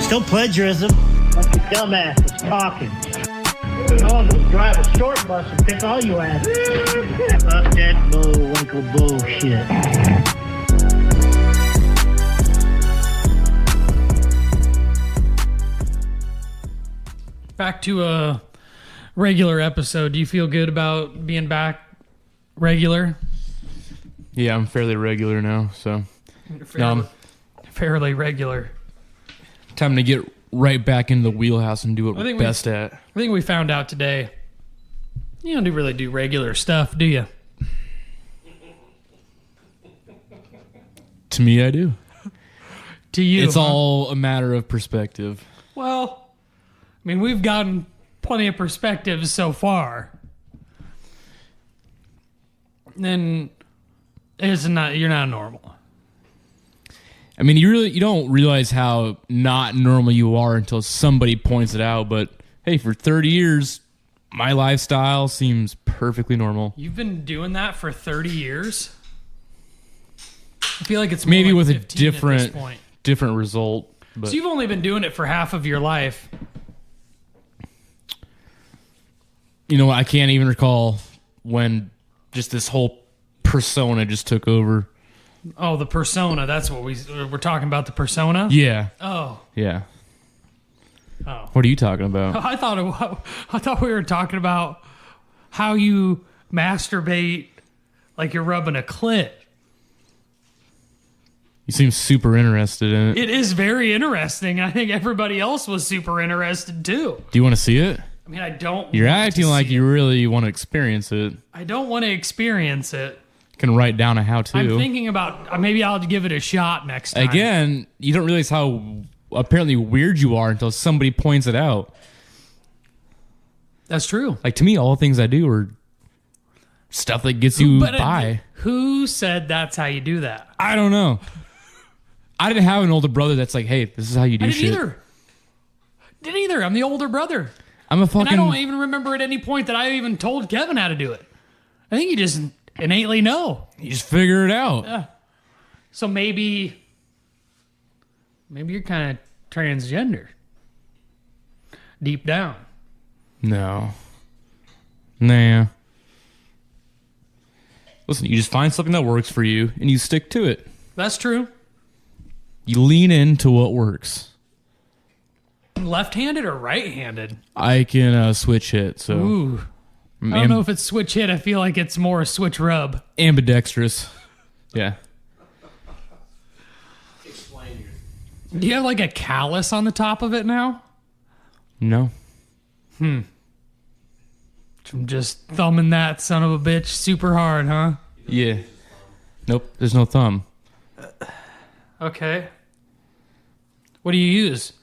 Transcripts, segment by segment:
Still plagiarism. Bunch of dumbasses talking. I'll just drive a short bus and pick all you asses. Fuck that bullwinkle bullshit. Back to a regular episode. Do you feel good about being back regular? Yeah, I'm fairly regular now, so Fairly regular. time to get right back into the wheelhouse and do what we're best at. I think we found out today you don't really do regular stuff, do you? To me, I do. To you, it's all a matter of perspective. Well, I mean, we've gotten plenty of perspectives so far. Then you're not normal. I mean, you don't realize how not normal you are until somebody points it out. But hey, for 30 years, my lifestyle seems perfectly normal. You've been doing that for 30 years? I feel like it's more maybe like with a 15 at this point. different result. But So you've only been doing it for half of your life. you know, I can't even recall when just this whole persona just took over. Oh, the persona. That's what we're talking about, the persona? Yeah. Oh. Yeah. Oh. What are you talking about? I thought we were talking about how you masturbate like you're rubbing a clit. You seem super interested in it. It is very interesting. I think everybody else was super interested too. Do you want to see it? I mean, I don't. You're acting like you really want to experience it. I don't want to experience it. Can write down a how-to. I'm thinking about maybe I'll give it a shot next time. Again, you don't realize how apparently weird you are until somebody points it out. That's true. Like, to me, all the things I do are stuff that gets you by. Who said that's how you do that? I don't know. I didn't have an older brother that's like, hey, this is how you do shit. Didn't either. I'm the older brother. I'm a fucking... And I don't even remember at any point that I even told Kevin how to do it. I think you just innately know. You just figure it out. Yeah. So maybe you're kind of transgender. Deep down. No. Nah. Listen, you just find something that works for you and you stick to it. That's true. You lean into what works. Left-handed or right-handed? I can switch hit, so... Ooh. I don't know if it's switch hit. I feel like it's more a switch rub. Ambidextrous. Yeah. Explain Do you have like a callus on the top of it now? No. I'm just thumbing that son of a bitch super hard, huh? Yeah. Nope, there's no thumb. Okay. What do you use?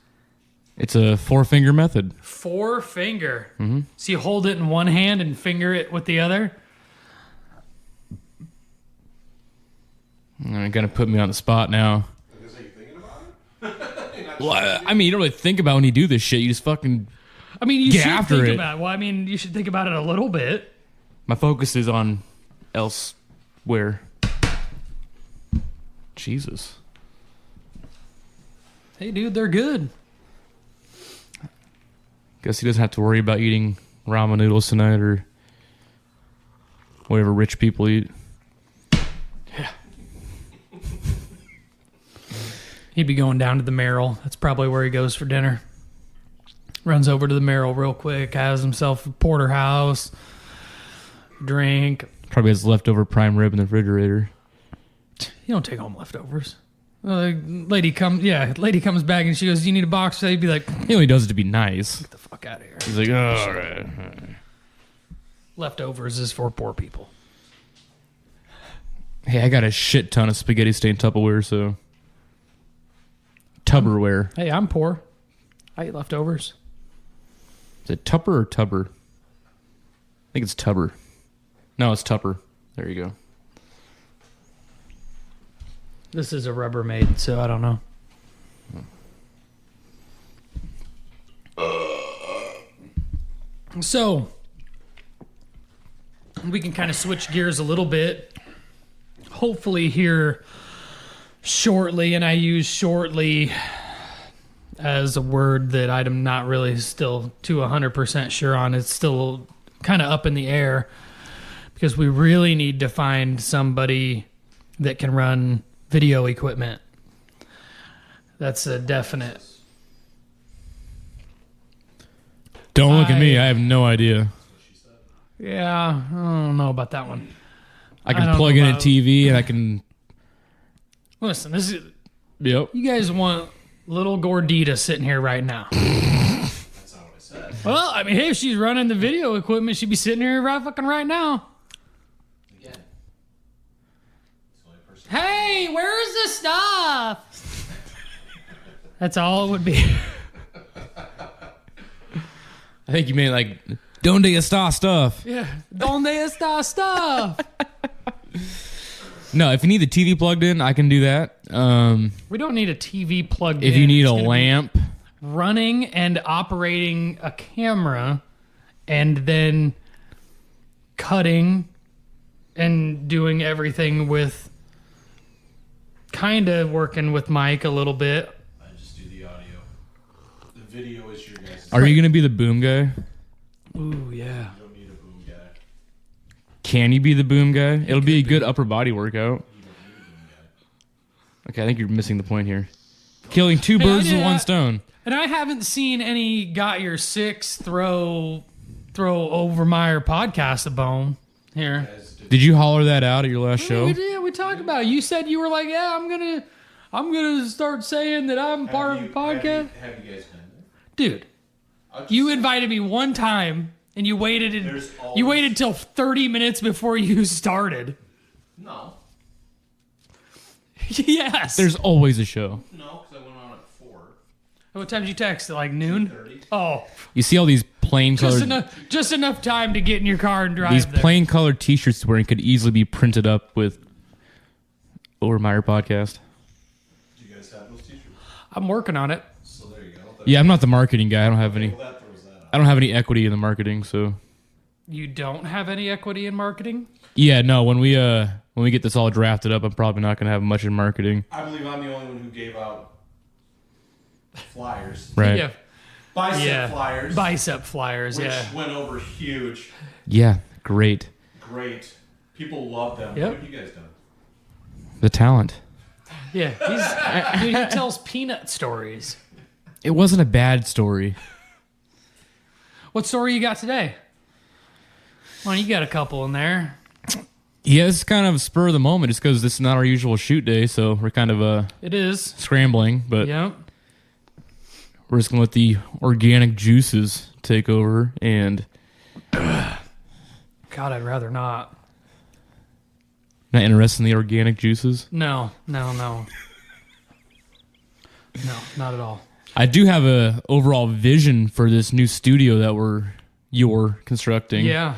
It's a 4-finger method. 4-finger. Mm-hmm. So you hold it in one hand and finger it with the other? You're going to put me on the spot now. Is that you thinking about it? Well, I mean, you don't really think about when you do this shit. You just fucking I mean, you get should after think it. about it. Well, I mean, you should think about it a little bit. My focus is on elsewhere. Jesus. Hey, dude, they're good. Guess he doesn't have to worry about eating ramen noodles tonight or whatever rich people eat. Yeah. He'd be going down to the Merrill. That's probably where he goes for dinner. Runs over to the Merrill real quick, has himself a porterhouse, drink. Probably has leftover prime rib in the refrigerator. You don't take home leftovers. Lady comes back and she goes, "You need a box?" So he'd be like, He only does it to be nice. "Get the fuck out of here." He's like, oh, all right. Leftovers is for poor people. Hey, I got a shit ton of spaghetti stained Tupperware, so... Tupperware. Hey, I'm poor. I eat leftovers. Is it Tupper or Tubber? I think it's Tubber. No, it's Tupper. There you go. This is a Rubbermaid, so I don't know. So, we can kind of switch gears a little bit. Hopefully here shortly, and I use shortly as a word that I'm not really still to 100% sure on. It's still kind of up in the air because we really need to find somebody that can run video equipment. That's a definite. Don't look at me. I have no idea. Yeah, I don't know about that one. I I can don't plug know in a about- TV and I can. Listen, this is Yep. you guys want little Gordita sitting here right now. That's not what I said. Well, I mean, hey, if she's running the video equipment, she'd be sitting here right now. Again. It's the only person. Hey, where's the stuff? That's all it would be. I think you mean like, donde está stuff. Yeah. Donde está stuff? No, if you need the TV plugged in, I can do that. We don't need a TV plugged in. If you need It's a gonna be lamp, running and operating a camera and then cutting and doing everything with kind of working with Mike a little bit. I just do the audio. The video is your guys'. are you going to be the boom guy? Ooh, yeah. You don't need a boom guy. Can you be the boom guy? It'll be a good upper body workout. You don't need a boom guy. Okay, I think you're missing the point here. Killing two Hey, I birds with did- one stone. And I haven't seen any got your six throw Overmire podcast a bone here. Guys did. Did you holler that out at your last show? We did. We talked about it. You said you were like, yeah, I'm gonna start saying that I'm part of the podcast. Have you guys been there? Dude, I'll just you say- invited me one time and you waited There's you always- waited till 30 minutes before you started. No. Yes. There's always a show. No, because I went on at 4. What time did you text? Like noon? 30. Oh, You see all these plain colored just enough time to get in your car and drive these there. plain colored T-shirts wearing could easily be printed up with Overmire Podcast. Do you guys have those t-shirts? I'm working on it. So there you go. Yeah, I'm not the marketing guy. I don't have any. Well, that throws that out. I don't have any equity in the marketing. So You don't have any equity in marketing? yeah, no. When we get this all drafted up, I'm probably not going to have much in marketing. I believe I'm the only one who gave out flyers. Right? Yeah. Bicep flyers. Bicep flyers, which yeah. went over huge. Yeah. Great. Great. People love them. Yep. What have you guys done? The talent. Yeah. Dude, he tells peanut stories. It wasn't a bad story. What story you got today? Well, you got a couple in there. Yeah, it's kind of spur of the moment, just because this is not our usual shoot day, so we're kind of It is. scrambling. But Yep. we're just gonna let the organic juices take over, and God, I'd rather not. not interested in the organic juices. No, not at all. I do have a overall vision for this new studio that you're constructing. Yeah.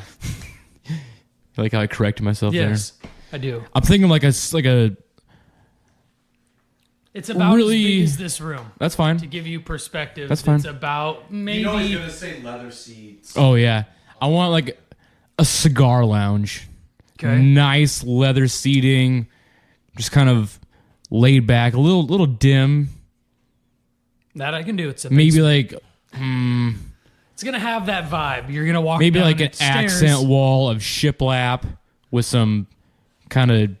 I like how I corrected myself Yes, I do. there. I'm thinking like a It's about Really- as big as this room. that's fine. To give you perspective, That's fine. It's about maybe. You know he's going to say leather seats. Oh yeah, I want like a cigar lounge. Okay. Nice leather seating, just kind of laid back, a little dim. That I can do. It's a Maybe like It's gonna have that vibe. You're gonna walk. maybe down like an stairs. accent wall of shiplap with some kind of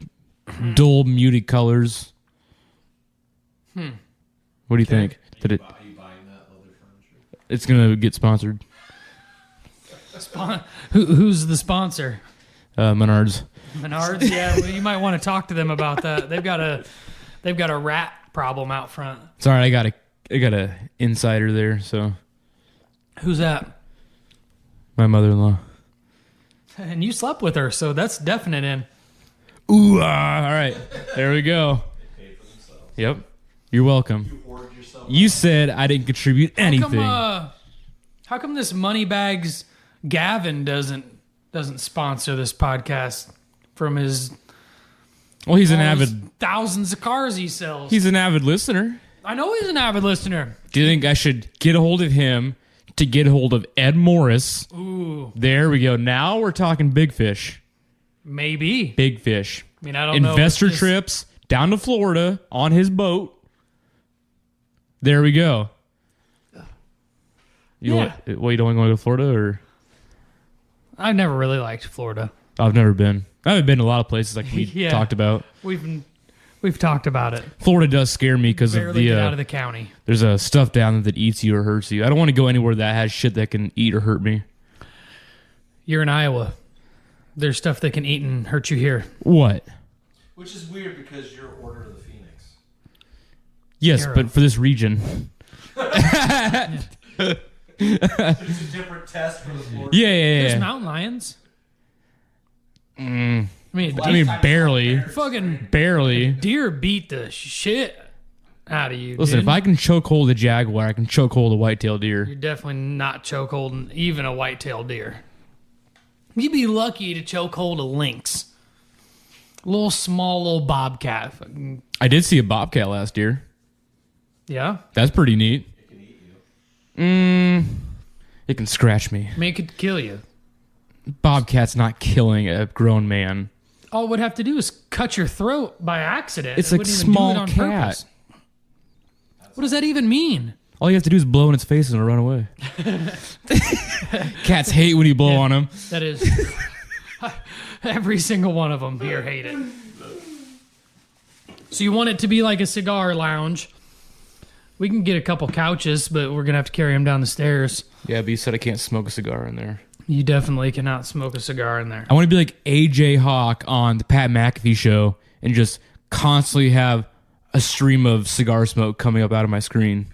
dull muted colors. What do you think? Did it? Are you buying that leather furniture? It's gonna get sponsored. Who's the sponsor? Menards. Menards. Yeah, well, you might want to talk to them about that. They've got a rat problem out front. Sorry, I got a insider there. So Who's that? my mother-in-law. And you slept with her, so that's definite in. Ooh, all right, there we go. They pay for themselves. Yep, you're welcome. You hoarded yourself. You said I didn't contribute anything. How come this Moneybags Gavin doesn't sponsor this podcast from his Well, he's an all his avid. thousands of cars he sells? He's an avid listener. I know he's an avid listener. Do you think I should get a hold of him to get a hold of Ed Morris? Ooh, There we go. Now we're talking big fish. maybe. Big fish. I mean, I don't know. Investor It's just- trips down to Florida on his boat. There we go. You don't want to go to Florida, or? I never really liked Florida. I've never been. I haven't been to a lot of places like we talked about. We've talked about it. Florida does scare me because of Barely get out of the county. There's a stuff down there that eats you or hurts you. I don't want to go anywhere that has shit that can eat or hurt me. You're in Iowa. There's stuff that can eat and hurt you here. What? Which is weird because you're Order of the Phoenix. Yes, Arrow. but for this region. There's a different test for the Florida. Yeah. There's mountain lions. I mean, barely. fucking Barely. deer beat the shit out of you. Listen, dude. if I can choke hold a jaguar, I can choke hold a white-tailed deer. You're definitely not choke holding even a white-tailed deer. You'd be lucky to choke hold a lynx. Small little bobcat. Fucking- I did see a bobcat last year. Yeah? That's pretty neat. It can eat you. It can scratch me. I mean, it could kill you. Bobcat's not killing a grown man. All it would have to do is cut your throat by accident. It's It like wouldn't even do small it on cat. purpose. What does that even mean? All you have to do is blow in its face and it'll run away. Cats hate when you blow on them. That is... Every single one of them here hate it. So you want it to be like a cigar lounge. We can get a couple couches, but we're going to have to carry them down the stairs. Yeah, but you said I can't smoke a cigar in there. You definitely cannot smoke a cigar in there. I want to be like AJ Hawk on the Pat McAfee show and just constantly have a stream of cigar smoke coming up out of my screen.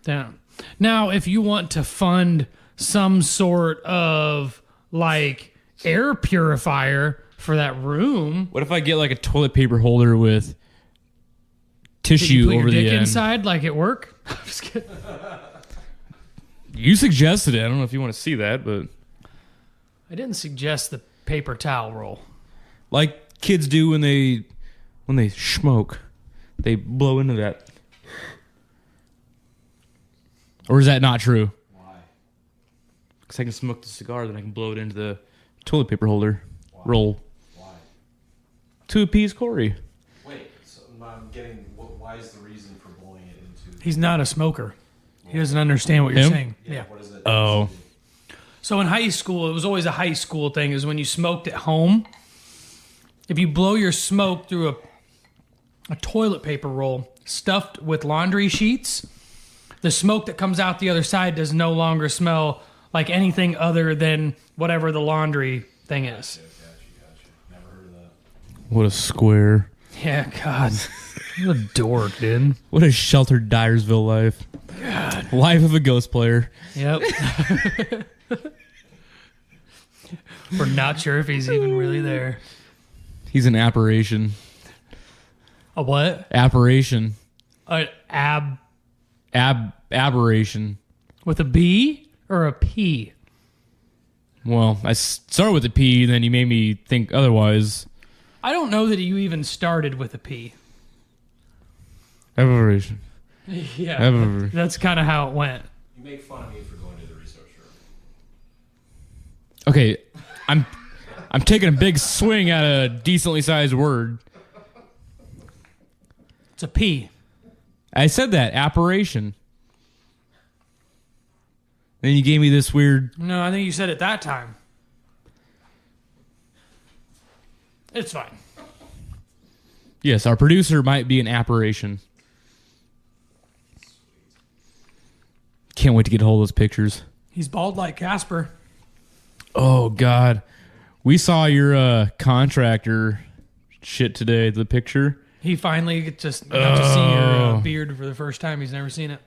Damn. Now, if you want to fund some sort of like air purifier for that room, What if I get like a toilet paper holder with did you tissue put over your the dick end? inside like at work? I'm just kidding. You suggested it. I don't know if you want to see that, but I didn't suggest the paper towel roll. like kids do when they smoke, they blow into that. Or is that not true? Why? Because I can smoke the cigar, then I can blow it into the toilet paper holder roll Why? to appease Cory. Wait, so I'm getting. Why is the reason for blowing it into? He's not a smoker. He doesn't understand what you're Him? saying. Yeah. What is it? Oh. So in high school, it was always a high school thing, is when you smoked at home, if you blow your smoke through a toilet paper roll stuffed with laundry sheets, the smoke that comes out the other side does no longer smell like anything other than whatever the laundry thing is. Gotcha. Never heard of that. What a square. Yeah, God. What a dork, dude. What a sheltered Dyersville life. God. Life of a ghost player. Yep. We're not sure if he's even really there. He's an apparition. A what? Apparition. An Aberration. with a B or a P? Well, I started with a P, then you made me think otherwise. I don't know that you even started with a P. Aberration. Yeah. Aberration. That's kind of how it went. You make fun of me for going to the research room. Okay, I'm taking a big swing at a decently sized word. It's a P. I said that, apparition. Then you gave me this weird. No, I think you said it that time. It's fine. Yes, our producer might be an apparition. Can't wait to get a hold of those pictures. He's bald like Casper. Oh God, we saw your contractor shit today. The picture. He finally just got to see your beard for the first time. He's never seen it.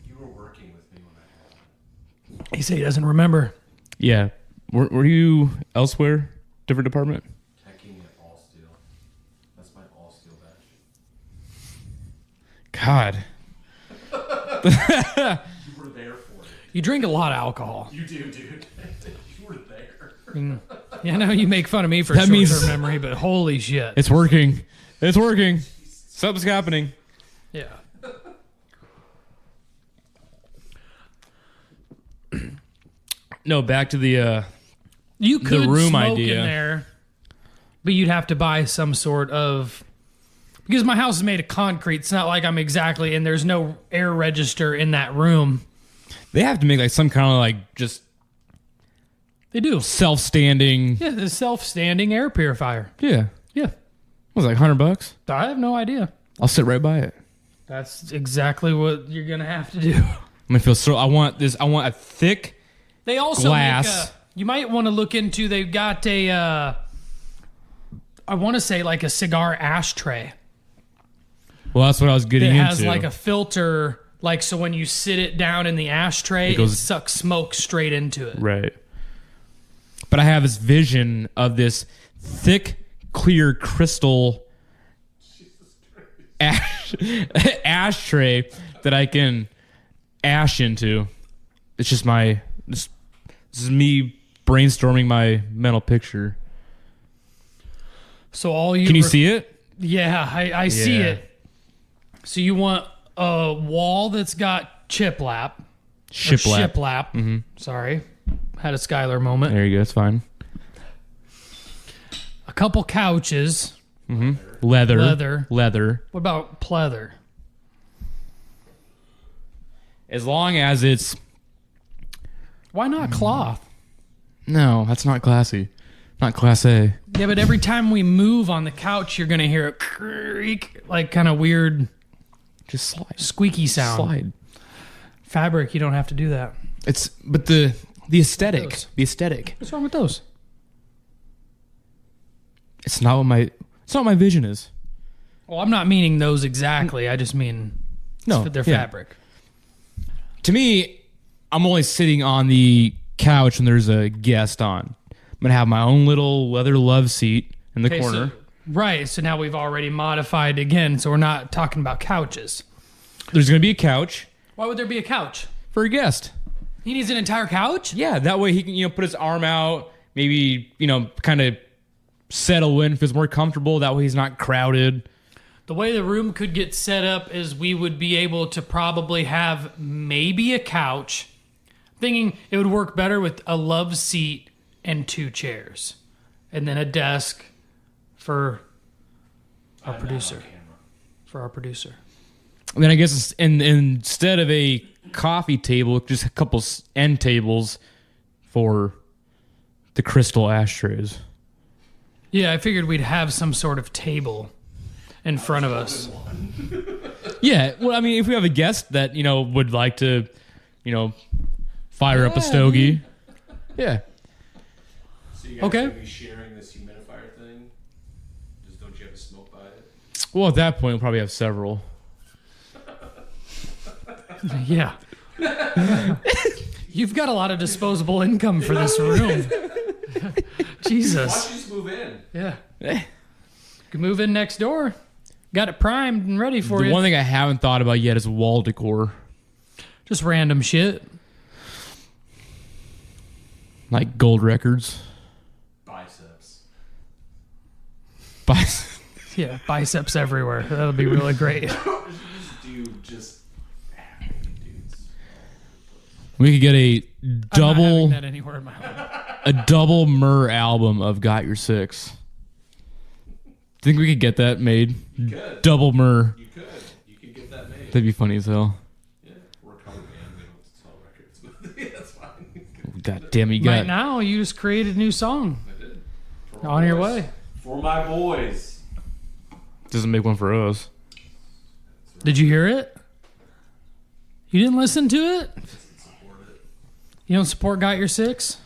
You were working with me when that happened. He said he doesn't remember. Yeah, were you elsewhere? Different department. Teching at All Steel. That's my All Steel badge. God. You were there for it. You drink a lot of alcohol. You do, dude. You were there. Yeah, I know you make fun of me for That means- short-term memory, but holy shit. It's working. It's working. Something's happening. Yeah. No, back to the You could room smoke idea. in there, but you'd have to buy some sort of Because my house is made of concrete. It's not like I'm exactly, and there's no air register in that room. They have to make like some kind of like just They do. self-standing. Yeah, the self-standing air purifier. Yeah. Yeah. It was like $100. I have no idea. I'll sit right by it. That's exactly what you're going to have to do. I'm gonna feel so. I want a thick. They also Glass. you might want to look into, they've got I want to say like a cigar ashtray. Well, that's what I was getting It has into. like a filter, like so when you sit it down in the ashtray, it sucks smoke straight into it. Right. But I have this vision of this thick, clear crystal ashtray that I can ash into. It's just this is me brainstorming my mental picture. So all you Can you see it? Yeah, I see Yeah. it. So you want a wall that's got shiplap. Shiplap. Mm-hmm. Sorry. Had a Skylar moment. There you go. It's fine. A couple couches. Leather. What about pleather? As long as it's... Why not cloth? No, that's not classy. Not class A. Yeah, but every time we move on the couch, you're going to hear a creak, like kind of weird Just slide. squeaky sound. Slide. Fabric, you don't have to do that. But the aesthetic. Those. The aesthetic. What's wrong with those? It's not what my vision is. Well, I'm not meaning those exactly. I just mean they're fabric. To me, I'm only sitting on the couch when there's a guest on. I'm going to have my own little leather love seat in the corner. Right. So now we've already modified again. So we're not talking about couches. There's going to be a couch Why would there be a couch? for a guest. He needs an entire couch? Yeah, that way he can, put his arm out, maybe, kind of settle in, feels more comfortable. That way he's not crowded. The way the room could get set up is we would be able to probably have maybe a couch. Thinking it would work better with a love seat and 2 chairs. And then a desk for our producer. For our producer. And then I guess instead of a coffee table, just a couple end tables for the crystal ashtrays. Yeah, I figured we'd have some sort of table in front of us. Yeah, well, I mean, if we have a guest that, would like to, fire up a stogie. Yeah. So you guys Okay. gonna be sharing this humidifier thing? Just don't you have to smoke by it? Well, at that point, we'll probably have several. Yeah. You've got a lot of disposable income for this room. Why Jesus. don't you just move in? Yeah. Eh. You can move in next door. Got it primed and ready for The you. one thing I haven't thought about yet is wall decor. Just random shit. Like gold records. Biceps. Yeah, biceps everywhere. That'll be really great. Just dudes. We could get a I'm not having double that anywhere in my life. a double Murr album of Got Your Six. Think we could get that made? You could. Double Murr. You could. You could get that made. That'd be funny as hell. Yeah. We're a cover band. We don't sell records. But yeah, that's fine. God damn it, you Right got now, you just created a new song. I did. For On my your boys. way. For my boys. doesn't make one for us. Did you hear it? You didn't listen to it? Support it. You don't support Got Your Six?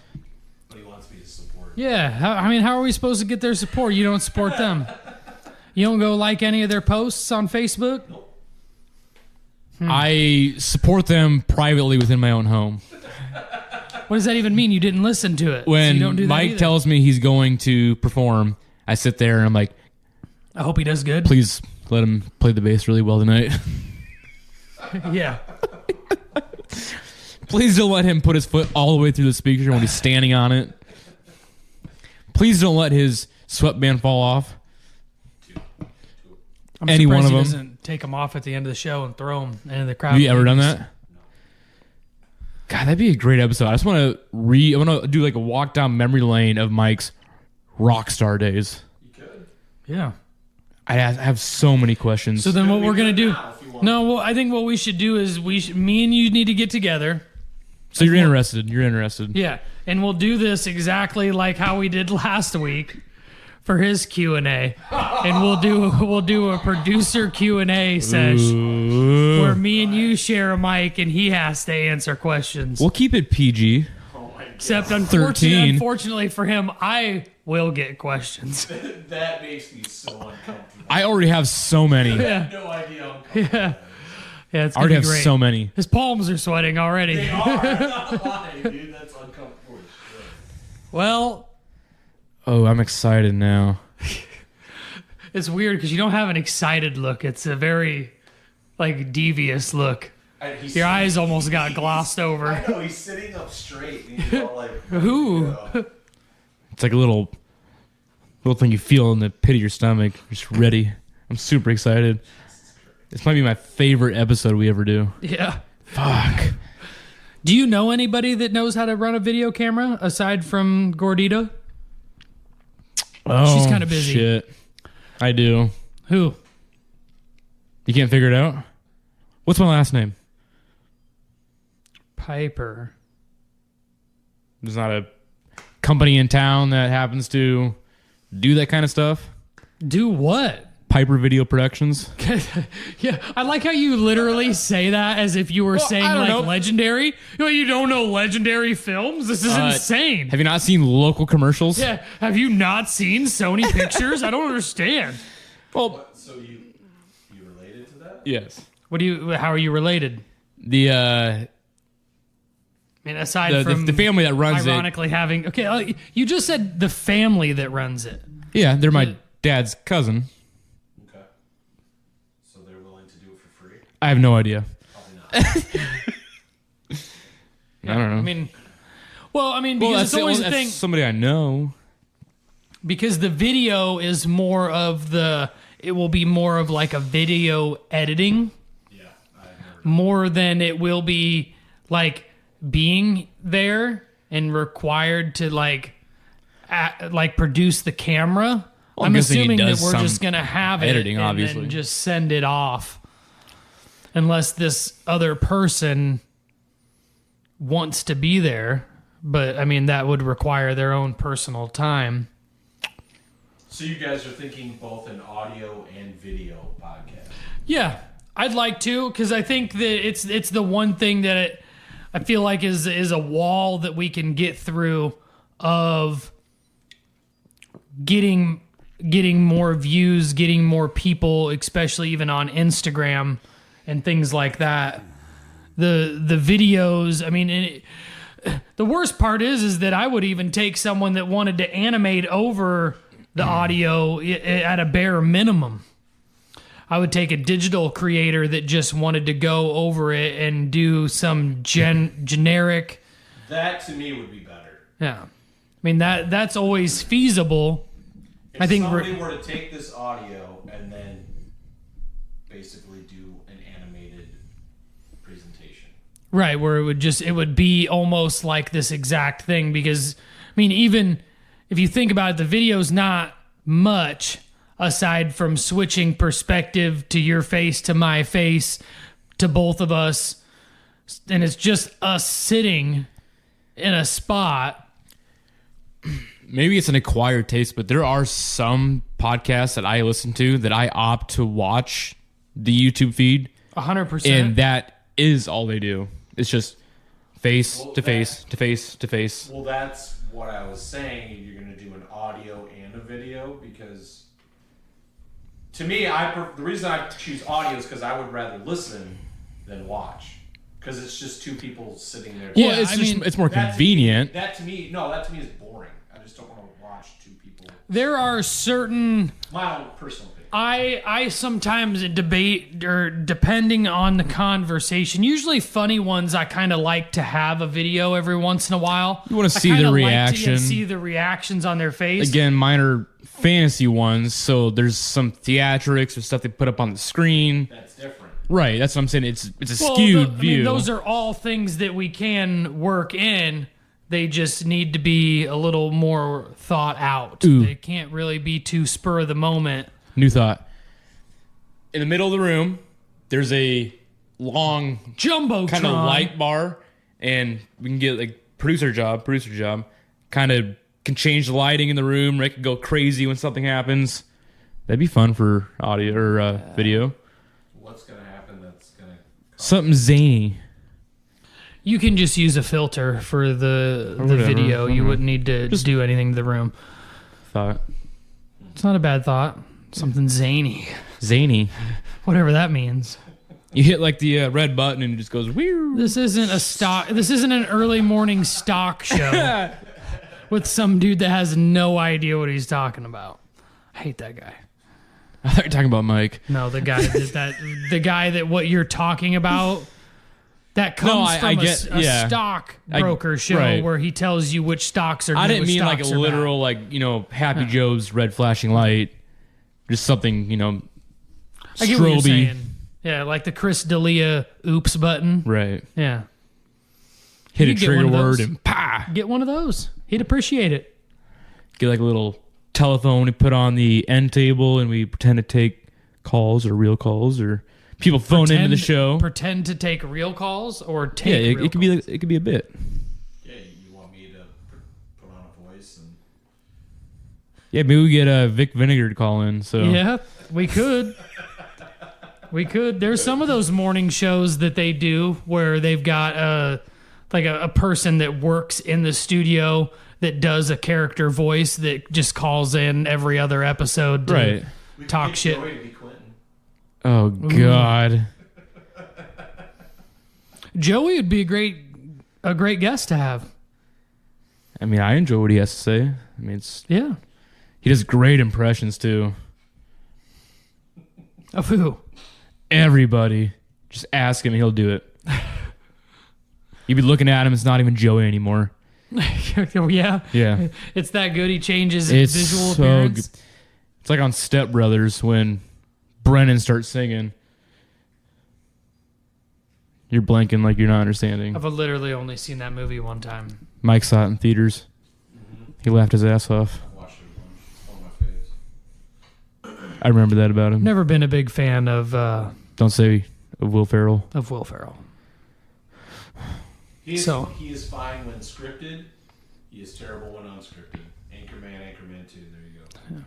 But he wants me to support it. Yeah. How are we supposed to get their support? You don't support them. You don't go like any of their posts on Facebook? I support them privately within my own home. What does that even mean? You didn't listen to it. So When you don't do that Mike either. tells me he's going to perform, I sit there and I'm like, I hope he does good. please let him play the bass really well tonight. Yeah. Please don't let him put his foot all the way through the speaker when he's standing on it. Please don't let his sweatband fall off. I'm Any one surprised of he them? doesn't take them off at the end of the show and throw them into the crowd. Have you ever done that? God, that'd be a great episode. I just want to I want to do like a walk down memory lane of Mike's rock star days. You could. Yeah. I have so many questions. So then what we're going to do... Now, if you want. No, well, I think what we should do is me and you need to get together. So you're interested. You're interested. Yeah, and we'll do this exactly like how we did last week for his Q&A. And we'll do a producer Q&A session where me and you share a mic and he has to answer questions. We'll keep it PG. Except 13. unfortunately for him, I will get questions. That makes me so uncomfortable. I already have so many. I have no idea how uncomfortable. Yeah. Yeah, it's I gonna already be have great. so many. His palms are sweating already. They are. Not lying, dude. That's uncomfortable. as shit. Well, Oh, I'm excited now. it's weird because you don't have an excited look. It's a very, devious look. And he's Your sitting- eyes almost got glossed over. I know, he's sitting up straight. And he's all like, Ooh. It's like a little thing you feel in the pit of your stomach. Just ready. I'm super excited. This might be my favorite episode we ever do. Yeah. Fuck. Do you know anybody that knows how to run a video camera aside from Gordita? Oh, She's kinda busy. Shit. I do. Who? You can't figure it out? What's my last name? Piper. There's not a company in town that happens to do that kind of stuff. Do what? Piper Video Productions. Yeah, I like how you literally say that as if you were saying I don't know. legendary. You don't know legendary films? This is insane. Have you not seen local commercials? Yeah, have you not seen Sony Pictures? I don't understand. Well, so you related to that? yes. How are you related? The I mean, aside from the family that runs ironically having you just said the family that runs it. it. Yeah, they're my dad's cousin. Okay. So they're willing to do it for free? I have no idea. Probably not. I don't know. I mean, because it's always a thing. Somebody I know. Because the video is more of it will be more of like a video editing Yeah, I've never done more than it will be like being there and required to produce the camera. Well, I'm guessing he assuming that does we're some just gonna have editing, it and obviously. then just send it off, unless this other person wants to be there. But I mean, that would require their own personal time. So you guys are thinking both an audio and video podcast? Yeah, I'd like to, because I think that it's the one thing that I feel like is a wall that we can get through of getting more views, getting more people, especially even on Instagram and things like that. The videos, I mean, the worst part is that I would even take someone that wanted to animate over the audio at a bare minimum. I would take a digital creator that just wanted to go over it and do some generic. That to me would be better. Yeah, I mean that's always feasible. If I think somebody were to take this audio and then basically do an animated presentation. Right, where it would be almost like this exact thing, because I mean, even if you think about it, the video's not much aside from switching perspective to your face to my face to both of us, and it's just us sitting in a spot. Maybe it's an acquired taste, but there are some podcasts that I listen to that I opt to watch the YouTube feed, 100%. and that is all they do. It's just face to face to face to face. Well, that's what I was saying. You're going to do an audio and a video, because to me, the reason I choose audio is because I would rather listen than watch, because it's just two people sitting there. Yeah, Yeah, it's I just mean, it's more That to me- convenient. That to me is boring. I just don't want to watch two people. There are certain... My own personal opinion. I sometimes debate, or depending on the conversation, usually funny ones, I kind of like to have a video every once in a while. You wanna I see kinda the like reaction. to see the reactions on their face. Again, mine are fantasy ones, so there's some theatrics or stuff they put up on the screen. That's different. Right, that's what I'm saying. It's a Well, skewed I mean, view. those are all things that we can work in. They just need to be a little more thought out. Ooh. They can't really be too spur of the moment. New thought. in the middle of the room, there's a long Jumbotron. kind of light bar, and we can get like producer job, kind of can change the lighting in the room. It can go crazy when something happens. That'd be fun for audio or video. What's gonna happen? That's gonna something zany. You can just use a filter for the video. You wouldn't need to just do anything to the room. Thought it's not a bad thought. Something zany. Whatever that means. You hit like the red button and it just goes weird. This isn't an early morning stock show with some dude that has no idea what he's talking about. I hate that guy. I thought you were talking about Mike. No, the guy that what you're talking about. That comes from a stock broker show where he tells you which stocks are good. I didn't mean like a literal Happy Joe's red flashing light. Just something, I get what you're saying. Yeah, like the Chris D'Elia oops button. Right. Yeah. Hit a trigger word and pa! Get one of those. He'd appreciate it. Get like a little telephone we put on the end table and we pretend to take calls or real calls or people phone into the show. Pretend to take real calls or take real calls. It could be a bit. Yeah, you want me to put on a voice and yeah, maybe we get Vic Vinegar to call in. So yeah, we could. There's some of those morning shows that they do where they've got a person that works in the studio that does a character voice that just calls in every other episode to talk shit. Oh God, Joey would be a great guest to have. I mean, I enjoy what he has to say. I mean, he does great impressions too. Of who? Everybody. Just ask him and he'll do it. You'd be looking at him, it's not even Joey anymore. Yeah. It's that good. He changes his visual appearance. Good. It's like on Step Brothers when Brennan starts singing. You're blanking like you're not understanding. I've literally only seen that movie one time. Mike saw it in theaters. Mm-hmm. He laughed his ass off. I watched it once. It's one of my faves. I remember that about him. Never been a big fan of... Don't say of Will Ferrell. Of Will Ferrell. He is fine when scripted. He is terrible when unscripted. Anchorman 2, there you go. Yeah.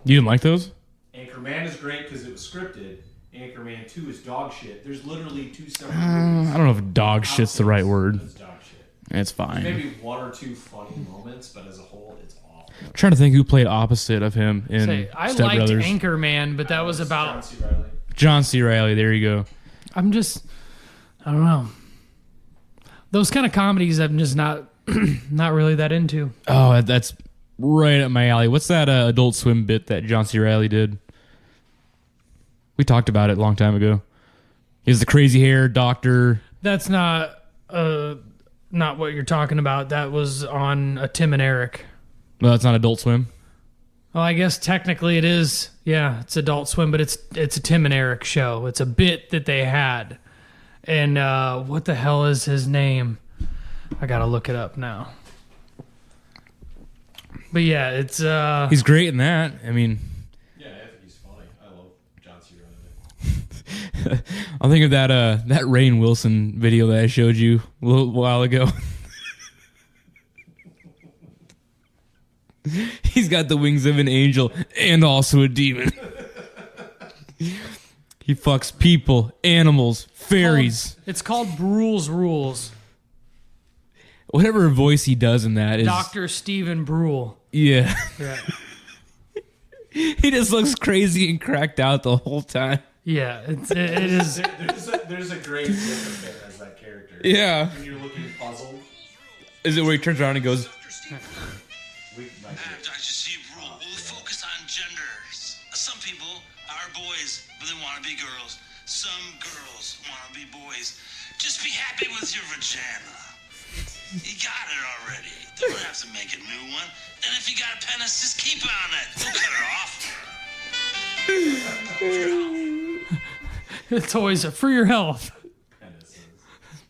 You didn't like those? Anchorman is great because it was scripted. Anchorman 2 is dog shit. There's literally two separate movies. I don't know if dog shit's the right word. It's dog shit. It's fine. There's maybe one or two funny moments, but as a whole, it's awful. I'm trying to think who played opposite of him in I Step liked Brothers. Anchorman, but that was about... John C. Reilly. John C. Reilly, there you go. I don't know. Those kind of comedies I'm just not really that into. Oh, that's right up my alley. What's that Adult Swim bit that John C. Reilly did? We talked about it a long time ago. He has the crazy hair doctor. That's not what you're talking about. That was on Tim and Eric. Well, that's not Adult Swim. Well, I guess technically it is. Yeah, it's Adult Swim, but it's a Tim and Eric show. It's a bit that they had. And what the hell is his name? I gotta look it up now. But yeah, it's... He's great in that. I mean... Yeah, I think he's funny. I love John C. Reilly. I'll think of that Rainn Wilson video that I showed you a little while ago. He's got the wings of an angel and also a demon. He fucks people, animals, fairies. It's called Brule's Rules. Whatever voice he does in that is... Dr. Stephen Brule. Yeah. He just looks crazy and cracked out the whole time. Yeah, it is. There's a great look of him as that character. Yeah. When you're looking puzzled. Is it where he turns around and goes... Dr. Steve Brule will focus on genders. Some people are boys, but they want to be girls. Some girls want to be boys. Just be happy with your vagina. You got it already. Don't have to make a new one. And if you got a penis, just keep it on it. Don't cut it off. It's always for your health.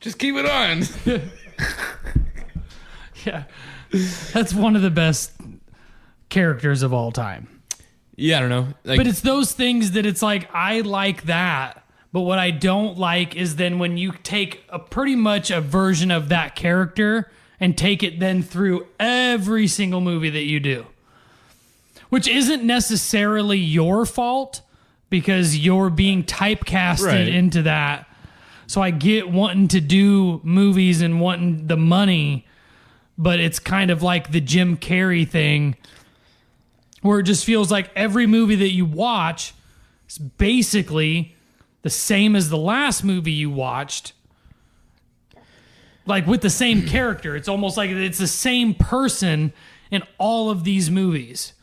Just keep it on. Yeah. That's one of the best characters of all time. Yeah, I don't know. Like, But it's those things that it's like, I like that. But what I don't like is then when you take a pretty much a version of that character and take it then through every single movie that you do. Which isn't necessarily your fault because you're being typecasted into that. So I get wanting to do movies and wanting the money, but it's kind of like the Jim Carrey thing where it just feels like every movie that you watch is basically the same as the last movie you watched. Like with the same character. It's almost like it's the same person in all of these movies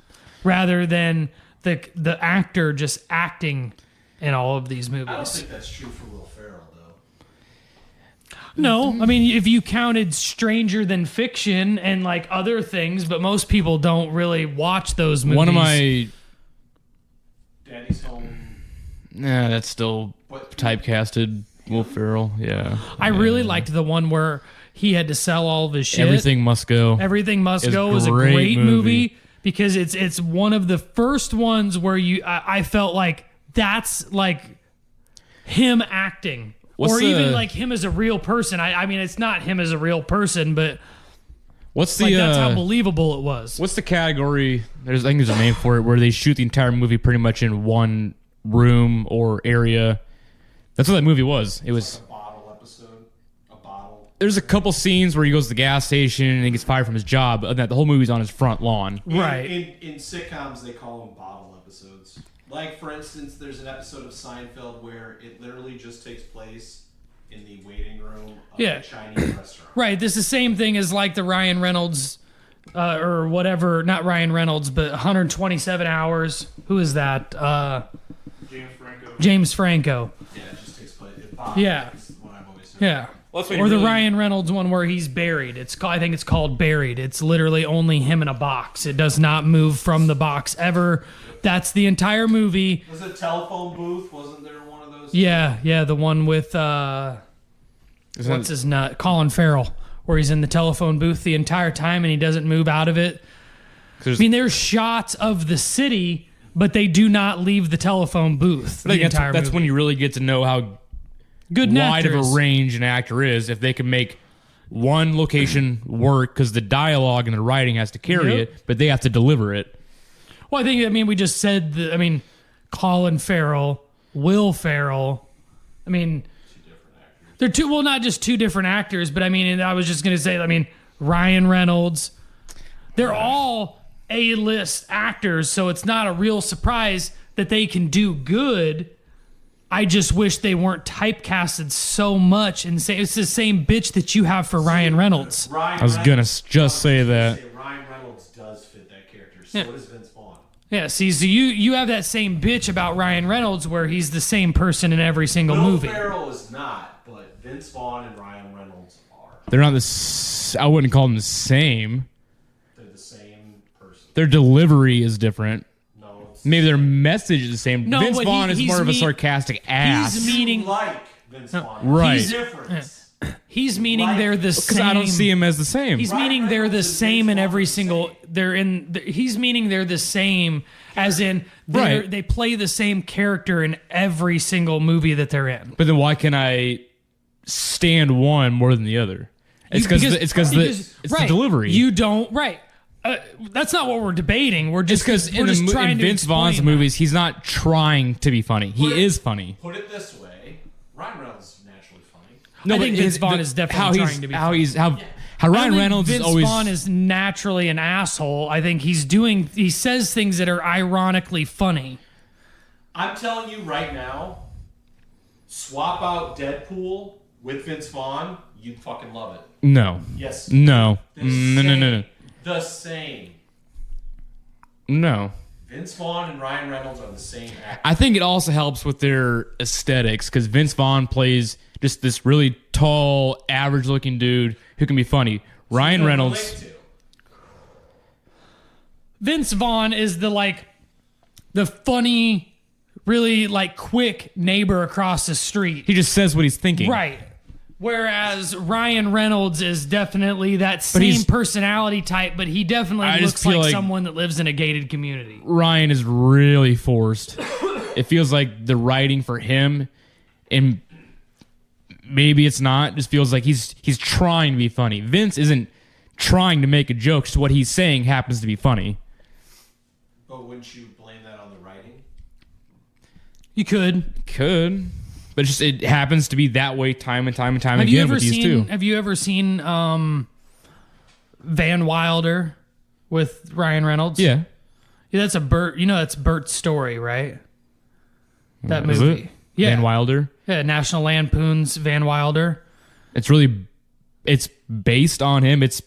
rather than the actor just acting in all of these movies. I don't think that's true for Will Ferrell, though. No, I mean, if you counted Stranger Than Fiction and like other things, but most people don't really watch those movies. one of my... Daddy's Home. Nah, that's still typecasted. Will Ferrell, yeah. I really liked the one where he had to sell all of his shit. Everything Must Go. Everything Must is Go was a great movie because it's one of the first ones where I felt like that's like him acting. Even like him as a real person. I mean, it's not him as a real person, but what's the like that's how believable it was. What's the category? I think there's a name for it where they shoot the entire movie pretty much in one room or area. That's what that movie was. It was Like a bottle episode. A bottle. There's a couple scenes where he goes to the gas station and he gets fired from his job. And that the whole movie's on his front lawn. Right. In sitcoms, they call them bottle episodes. Like, for instance, there's an episode of Seinfeld where it literally just takes place in the waiting room of a Chinese restaurant. Right. This is the same thing as like the Ryan Reynolds or whatever. Not Ryan Reynolds, but 127 Hours. Who is that? James Franco. Yeah, it just takes place. Bottle is what I've always said. Yeah. Or the Ryan Reynolds one where he's buried. I think it's called Buried. It's literally only him in a box. It does not move from the box ever. That's the entire movie. Was it Telephone Booth? Wasn't there one of those? Yeah, the one with what's his nut? Colin Farrell, where he's in the telephone booth the entire time and he doesn't move out of it. I mean, there's shots of the city, but they do not leave the telephone booth. That's when you really get to know how good wide actors. of a range an actor is if they can make one location work because the dialogue and the writing has to carry it, but they have to deliver it. Well, we just said Colin Farrell, Will Ferrell. I mean, they're not just two different actors, but I was just going to say, Ryan Reynolds. They're all A-list actors, so it's not a real surprise that they can do good. I just wish they weren't typecasted so much and say it's the same bitch that you have for Ryan Reynolds. I was going to just say that. Ryan Reynolds does fit that character. So does Vince Vaughn. Yeah, see, so you have that same bitch about Ryan Reynolds where he's the same person in every single movie. Will Ferrell is not, but Vince Vaughn and Ryan Reynolds are. They're not I wouldn't call them the same. They're the same person. Their delivery is different. No, it's Maybe their message is the same. No, Vince but Vaughn is more of a sarcastic ass. He's meaning like Vince Vaun. Right. He's different. He's meaning they're the same. Because I don't see him as the same. He's meaning they're the same in every single. He's meaning they're the same, as in they play the same character in every single movie that they're in. But then why can I stand one more than the other? It's because the delivery. You don't that's not what we're debating. We're just because in Vince Vaughn's movies, he's not trying to be funny. He is funny. Put it this way: Ryan Reynolds is naturally funny. No, I think Vince Vaughn is definitely trying to be funny. How Ryan Reynolds Vince is always. Vaughn is naturally an asshole. I think he says things that are ironically funny. I'm telling you right now, swap out Deadpool with Vince Vaughn, you'd fucking love it. No. Yes. No. No. The same. No. Vince Vaughn and Ryan Reynolds are the same actor. I think it also helps with their aesthetics because Vince Vaughn plays just this really tall, average-looking dude who can be funny. Ryan Reynolds. Vince Vaughn is the funny, really quick neighbor across the street. He just says what he's thinking. Right. Whereas Ryan Reynolds is definitely that same he's- personality type, but he definitely I just looks feel like like- someone that lives in a gated community. Ryan is really forced. It feels like the writing for him, and maybe it's not. Just feels like he's trying to be funny. Vince isn't trying to make a joke. So what he's saying happens to be funny. But wouldn't you blame that on the writing? You could. But it happens to be that way time and time Have you again ever with these seen? two. Have you ever seen Van Wilder with Ryan Reynolds? Yeah. That's a Bert. You know that's Bert's Story, right? That Is movie. it? Yeah. Van Wilder. Yeah, National Lampoon's Van Wilder. It's based on him. It's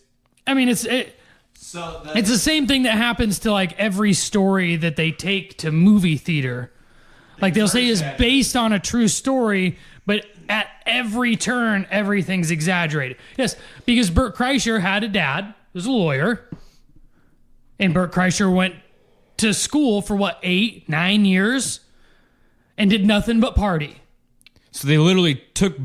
So it's the same thing that happens to like every story that they take to movie theater. Like they'll say is based on a true story, but at every turn, everything's exaggerated. Yes, because Bert Kreischer had a dad who was a lawyer, and Bert Kreischer went to school for 8-9 years, and did nothing but party. So they literally took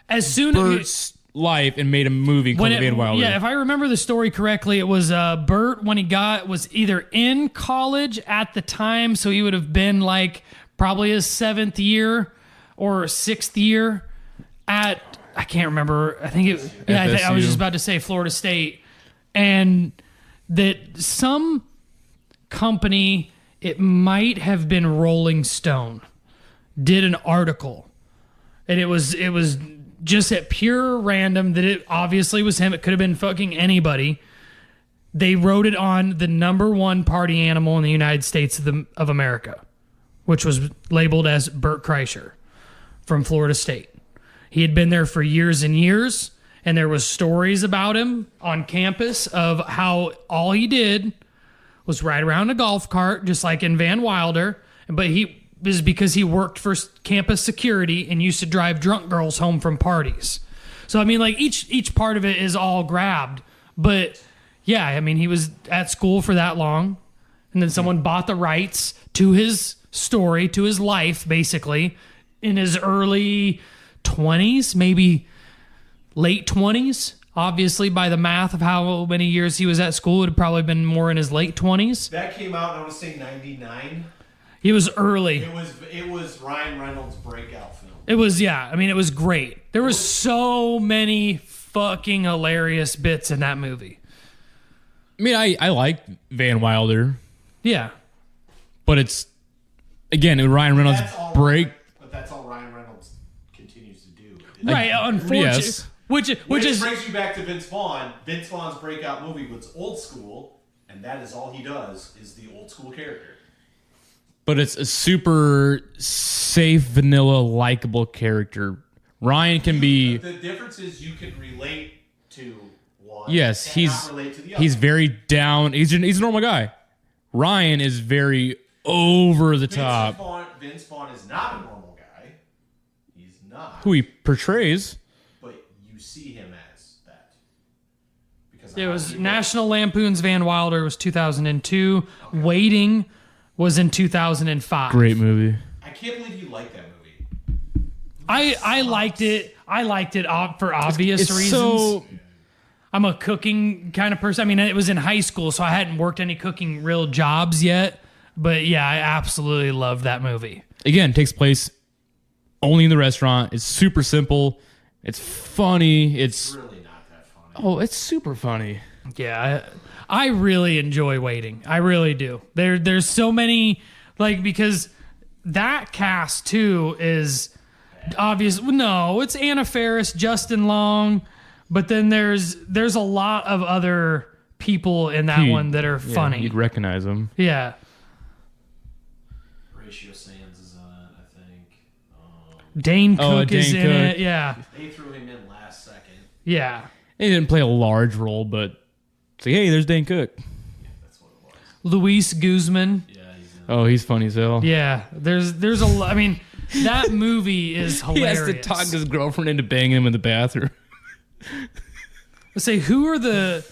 As soon Bert's life and made a movie called Van Wilder. Yeah, if I remember the story correctly, it was Bert when he was either in college at the time, so he would have been like probably his 7th year or 6th year at, I can't remember. I think I was just about to say Florida State, and that some company, it might have been Rolling Stone, did an article, and it was just at pure random that it obviously was him. It could have been fucking anybody. They wrote it on the #1 party animal in the United States of America, which was labeled as Bert Kreischer from Florida State. He had been there for years and years, and there was stories about him on campus of how all he did was ride around a golf cart, just like in Van Wilder, but he is because he worked for campus security and used to drive drunk girls home from parties. So, I mean, like each part of it is all grabbed. But, yeah, I mean, he was at school for that long, and then someone bought the rights to his story, to his life, basically, in his early 20s, maybe late 20s. Obviously, by the math of how many years he was at school, it would have probably been more in his late 20s. that came out, I want to say 99. He was early. It was Ryan Reynolds' breakout film. It was, yeah. I mean, it was great. There was so many fucking hilarious bits in that movie. I mean, I like Van Wilder, Yeah. but it's, again, Ryan Reynolds break. But that's all Ryan Reynolds continues to do. Right, unfortunately. yes. Which is brings you back to Vince Vaughn. Vince Vaughn's breakout movie was old school, and that is all he does is the old school character. But it's a super safe, vanilla, likable character. Ryan can be. The difference is you can relate to one. Yes, and he's not relate to the other. he's very down. He's a normal guy. Ryan is very over the top. Vince Vaughn is not a normal guy. He's not. Who he portrays. But you see him as that. Because it was National Lampoon's Van Wilder was 2002. Okay. Waiting was in 2005. Great movie. I can't believe you like that movie. I liked it. I liked it for obvious reasons. So I'm a cooking kind of person. I mean, it was in high school, so I hadn't worked any cooking real jobs yet. But yeah, I absolutely loved that movie. Again, takes place only in the restaurant. It's super simple. It's funny. It's Really not that funny. oh, it's super funny. Yeah, I really enjoy Waiting. I really do. There's so many, like, because that cast too is obvious. No, it's Anna Faris, Justin Long, but then there's a lot of other people in that one that are funny. You'd recognize them. Yeah. Horatio Sands is on it, I think. Dane Cook is Dane in Cook. it. Yeah. They threw him in last second. Yeah. He didn't play a large role, but it's like, hey, there's Dane Cook. That's what it was. Luis Guzman. Yeah, he's in Oh, he's funny as hell. Yeah. There's a lot. I mean, that movie is He hilarious. has to talk his girlfriend into banging him in the bathroom. Let's say, who are the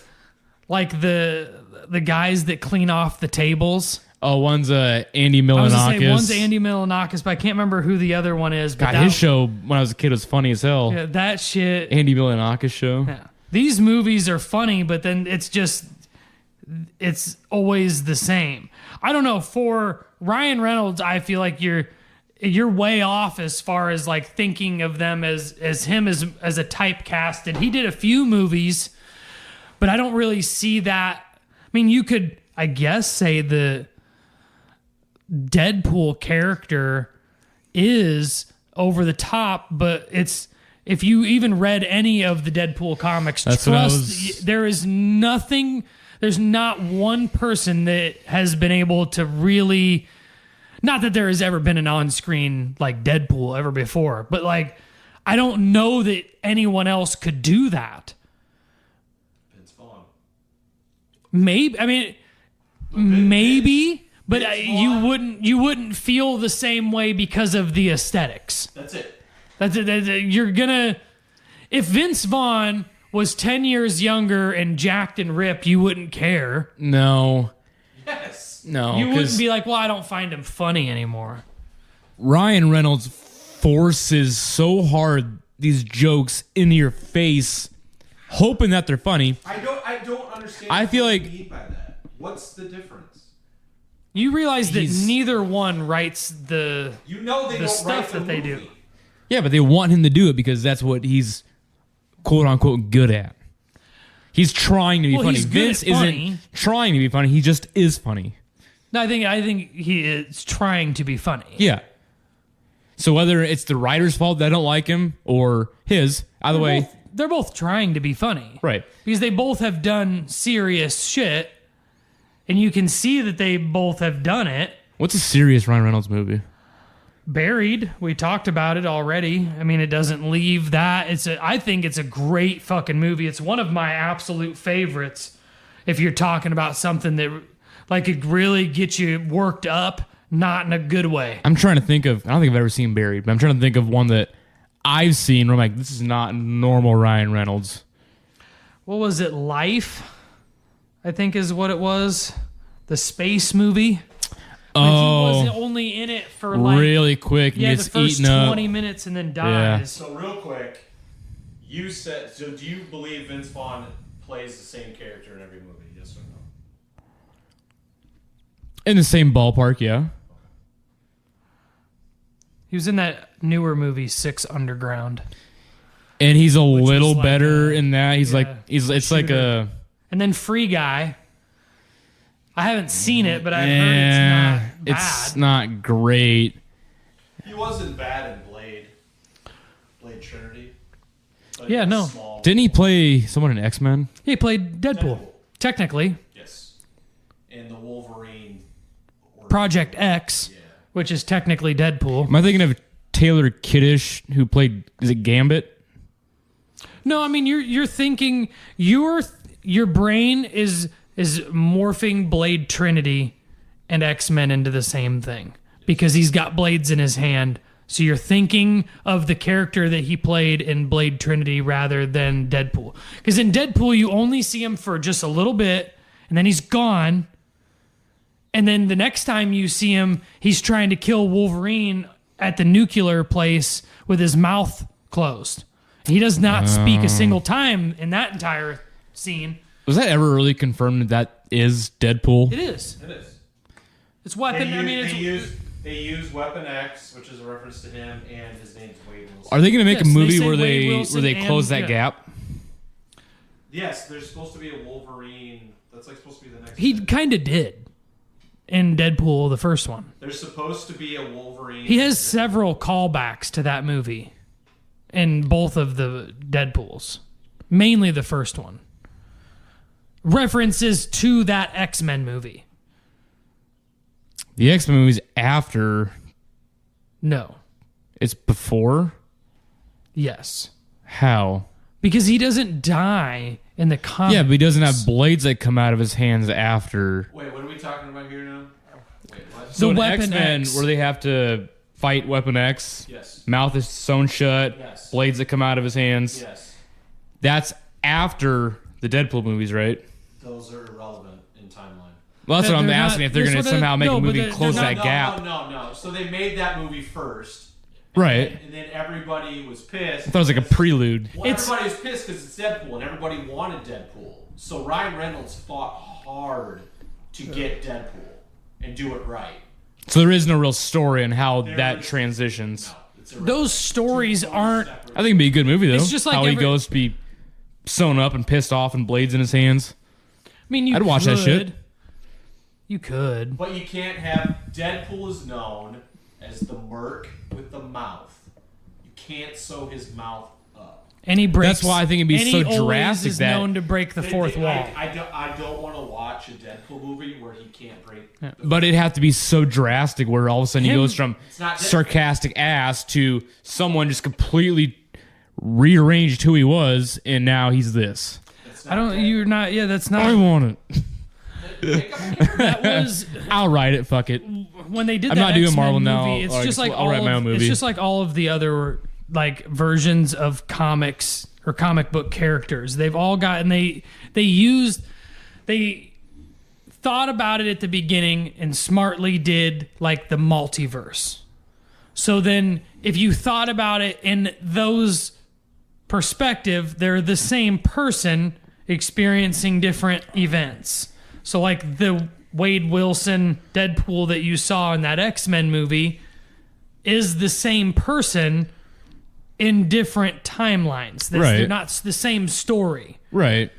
guys that clean off the tables? Oh, one's Andy I was going Milonakis. to say one's Andy Milonakis, but I can't remember who the other one is. But God, his show when I was a kid was funny as hell. Yeah, that shit. Andy Milonakis show. Yeah. These movies are funny, but then it's always the same. I don't know. For Ryan Reynolds, I feel like you're way off as far as like thinking of them as him as a typecasted. He did a few movies, but I don't really see that. I mean, you could, I guess, say the Deadpool character is over the top, but it's, if you even read any of the Deadpool comics, there is nothing, there's not one person that has been able to really, not that there has ever been an on-screen like Deadpool ever before, but like, I don't know that anyone else could do that. Vince Vaughn. Maybe, I mean, maybe, but you wouldn't feel the same way because of the aesthetics. That's it. You're gonna, if Vince Vaughn was 10 years younger and jacked and ripped, you wouldn't care. No. Yes. No. You wouldn't be like, well, I don't find him funny anymore. Ryan Reynolds forces so hard these jokes into your face, hoping that they're funny. I don't understand. I feel what like- you mean by that. What's the difference? You realize that He's- neither one writes the You know they the don't stuff write the that they do. movie. Yeah, but they want him to do it because that's what he's quote unquote good at. He's trying to be Well, funny. he's good Vince at funny. isn't trying to be funny. He just is funny. No, I think he is trying to be funny. Yeah. So whether it's the writer's fault that I don't like him or his, either way, They're both trying to be funny. right. Because they both have done serious shit, and you can see that they both have done it. What's a serious Ryan Reynolds movie? Buried, we talked about it already. I mean, it doesn't leave that. I think it's a great fucking movie. It's one of my absolute favorites. If you're talking about something that like it really gets you worked up, not in a good way. I'm trying to think of, I don't think I've ever seen Buried, but I'm trying to think of one that I've seen where I'm like, this is not normal Ryan Reynolds. What was it? Life, I think is what it was. The space movie. Like he wasn't only in it for like really quick and the gets first eaten 20 up. minutes and then Yeah. dies. So real quick, you said, so do you believe Vince Vaughn plays the same character in every movie? Yes or no? In the same ballpark, yeah. He was in that newer movie, Six Underground. And he's a was little like better a- in that. He's yeah, like, it's like a, And then Free Guy. I haven't seen it, but I've heard it's not bad. it's not great. He wasn't bad in Blade Trinity. But Yeah, he was no. small. Didn't he play someone in X-Men? He played Deadpool. Deadpool. Technically. Yes. And the Wolverine. Project X, Yeah. which is technically Deadpool. Am I thinking of Taylor Kittish who played, is it Gambit? No, I mean you're thinking your brain is morphing Blade Trinity and X-Men into the same thing because he's got blades in his hand. So you're thinking of the character that he played in Blade Trinity rather than Deadpool. Because in Deadpool you only see him for just a little bit and then he's gone. And then the next time you see him, he's trying to kill Wolverine at the nuclear place with his mouth closed. He does not speak a single time in that entire scene. Was that ever really confirmed that is Deadpool? It is. It is. It's weapon. They use Weapon X, which is a reference to him, and his name's Wade Wilson. Are they going to make Yes, a they movie say where Wade they Wilson close and- that yeah. gap? Yes, there's supposed to be a Wolverine. That's like supposed to be the next. He kind of did in Deadpool, the first one. There's supposed to be a Wolverine. He has several callbacks to that movie in both of the Deadpools, mainly the first one. References to that X-Men movie. The X-Men movie's after, No. it's before? Yes. How? Because he doesn't die in the comics. Yeah, but he doesn't have blades that come out of his hands after. Wait, what are we talking about here now? Wait, what? So in Weapon X-Men, X. where they have to fight Weapon X, Yes. mouth is sewn shut, Yes. blades that come out of his hands. Yes. That's after the Deadpool movies, right? Those are irrelevant in timeline. Well, that's what I'm They're not- asking, if they're that's going to what somehow make no, a but movie they're close not- that gap. No. So they made that movie first. Right. And then everybody was pissed. I thought it was like a prelude. Well, everybody was pissed because it's Deadpool, and everybody wanted Deadpool. So Ryan Reynolds fought hard to get Deadpool and do it right. So there is no real story on how There that is- transitions. No, it's irrelevant. Those stories aren't. I think it'd be a good movie, though. It's just like how he every- goes to be sewn up and pissed off and blades in his hands. I mean, you I'd watch that shit. could. You could. But you can't have Deadpool is known as the merc with the mouth. You can't sew his mouth up. And he breaks. That's why I think it'd be and so he always drastic is that- known to break the fourth wall. I don't want to watch a Deadpool movie where he can't break. But it'd have to be so drastic where all of a sudden he Him- goes from It's not Deadpool. sarcastic ass to someone just completely rearranged who he was, and now he's this. I don't. You're not. Yeah, that's not. I want it. That was I'll write it. Fuck it. when they did I'm that not doing X-Men Marvel movie. now. It's Like, just like I'll write all my of, own movie. It's just like all of the other like versions of comics or comic book characters. They've all gotten they thought about it at the beginning and smartly did like the multiverse. So then if you thought about it in those perspective, they're the same person experiencing different events. So like the Wade Wilson Deadpool that you saw in that X-Men movie is the same person in different timelines. They're Right. not the same story. Right.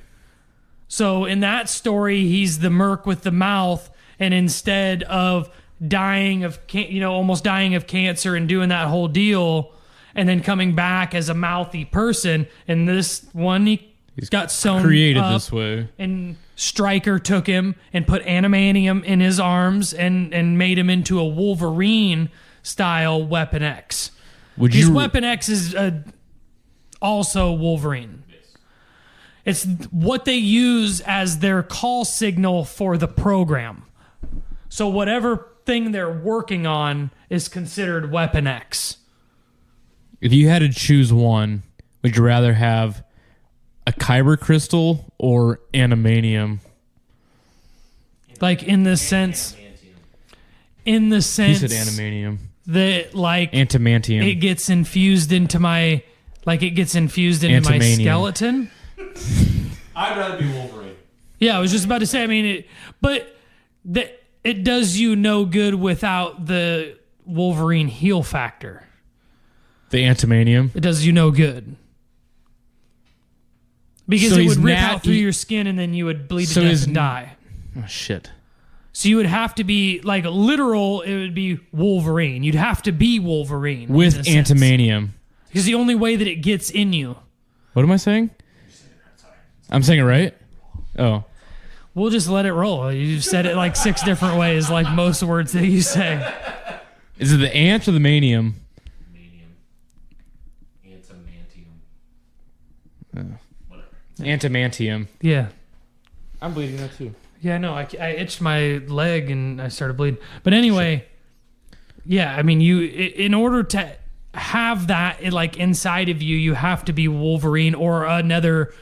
So in that story, he's the merc with the mouth, and instead of dying of almost dying of cancer and doing that whole deal, and then coming back as a mouthy person, in this one he's got sewn Created up, this way. and Stryker took him and put adamantium in his arms and made him into a Wolverine style Weapon X. Would Because you? Weapon X is also Wolverine. It's what they use as their call signal for the program. So whatever thing they're working on is considered Weapon X. If you had to choose one, would you rather have a kyber crystal or animanium? Like in the sense He said animanium. that like Antimantium. it gets infused into my Antimania. skeleton. I'd rather be Wolverine. Yeah, I was just about to say. I mean, it does you no good without the Wolverine heal factor. The antimanium. It does you no good because So it he's would rip nat- out through he- your skin and then you would bleed So to death his- and die. Oh shit. So you would have to be like literal. It would be Wolverine. You'd have to be Wolverine With in a sense. antimanium. Because the only way that it gets in you. What am I saying? I'm saying it right? Oh. We'll just let it roll. You've said it like 6 different ways, like most words that you say. Is it the ant or the manium? Manium. Whatever. Antimantium. Yeah. I'm bleeding that too. Yeah, no, I itched my leg and I started bleeding. But anyway, yeah, I mean, in order to have that like inside of you, you have to be Wolverine or another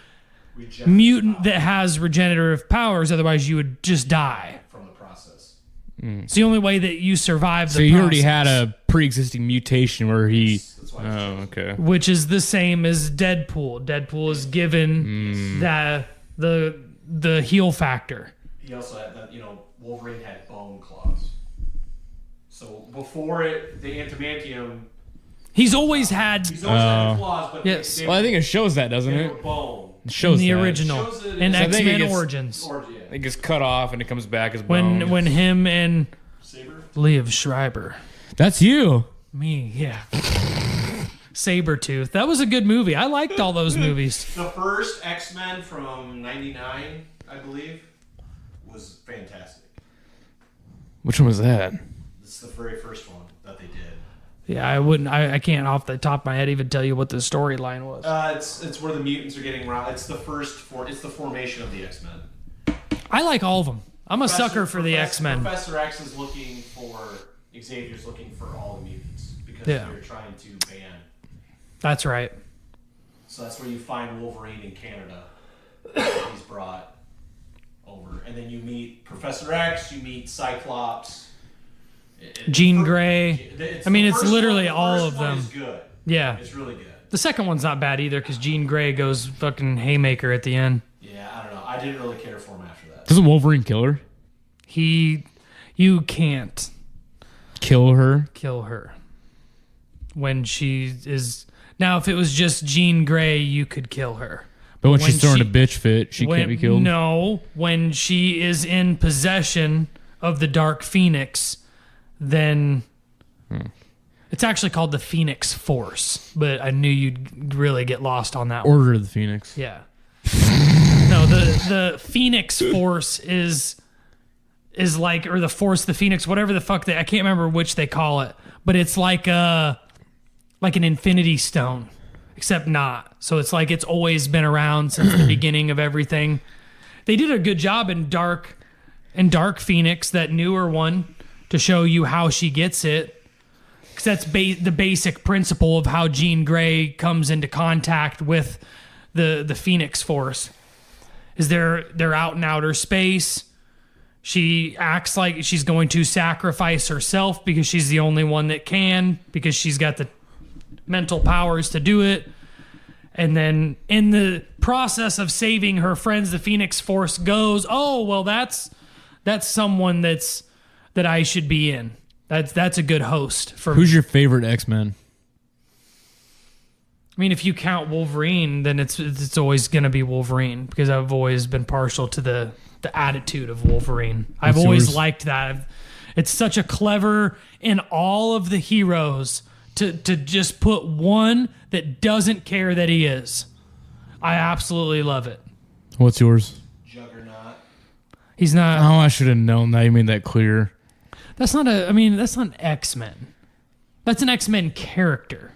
mutant that has regenerative powers. Otherwise, you would just die. From the process. It's the only way that you survive the So he already process, had a pre-existing mutation where he... That's why Oh, okay. which is the same as Deadpool. Deadpool is given the heal factor. he also had that, Wolverine had bone claws. So before the antimantium, He's always had he's always had claws, but Yes. they Well, I think it shows that, doesn't they it? were bone. It shows in the that. original Shows it in So I think it X-Men gets- Origins Or, yeah. It gets cut off and it comes back as bone. when him and Saber? Liev Schreiber. That's you. Me, yeah. Sabretooth. That was a good movie. I liked all those movies. The first X-Men from '99, I believe, was fantastic. Which one was that? It's the very first one that they did. Yeah, I can't off the top of my head even tell you what the storyline was. It's where the mutants are getting around. It's the it's the formation of the X-Men. I like all of them. I'm a sucker for the X-Men. Professor X is looking for Xavier's looking for all the mutants because Yeah. they're trying to ban. That's right. So that's where you find Wolverine in Canada. He's brought over. And then you meet Professor X, you meet Cyclops. Jean Grey. It's I mean, the it's first literally one, the all first of one them. is good. Yeah. It's really good. The second one's not bad either because Jean Grey goes fucking haymaker at the end. Yeah, I don't know. I didn't really care for him after that. Doesn't Wolverine kill her? You can't Kill her? kill her when she is. Now, if it was just Jean Grey, you could kill her. But when When she's throwing she- a bitch fit, she can't be killed? No, when she is in possession of the Dark Phoenix, then it's actually called the Phoenix Force. But I knew you'd really get lost on that one. Order of the Phoenix. Yeah. No, the Phoenix Force is like, or the Force, the Phoenix, whatever the fuck I can't remember which they call it, but it's like an Infinity Stone, except not. So it's like it's always been around since the beginning of everything. They did a good job in Dark Phoenix, that newer one, to show you how she gets it. Because that's the basic principle of how Jean Grey comes into contact with the Phoenix Force. Is they're out in outer space. She acts like she's going to sacrifice herself because she's the only one that can, because she's got the mental powers to do it. And then in the process of saving her friends, the Phoenix Force goes, oh, well, that's someone that I should be in. That's a good host for me. Who's your favorite X-Men? I mean, if you count Wolverine, then it's always going to be Wolverine, because I've always been partial to the attitude of Wolverine. I've What's always yours? liked that. It's such a clever, in all of the heroes, to just put one that doesn't care that he is. I absolutely love it. What's yours? Juggernaut. He's not. Oh, I should have known that. You made that clear. That's not an X-Men. That's an X-Men character.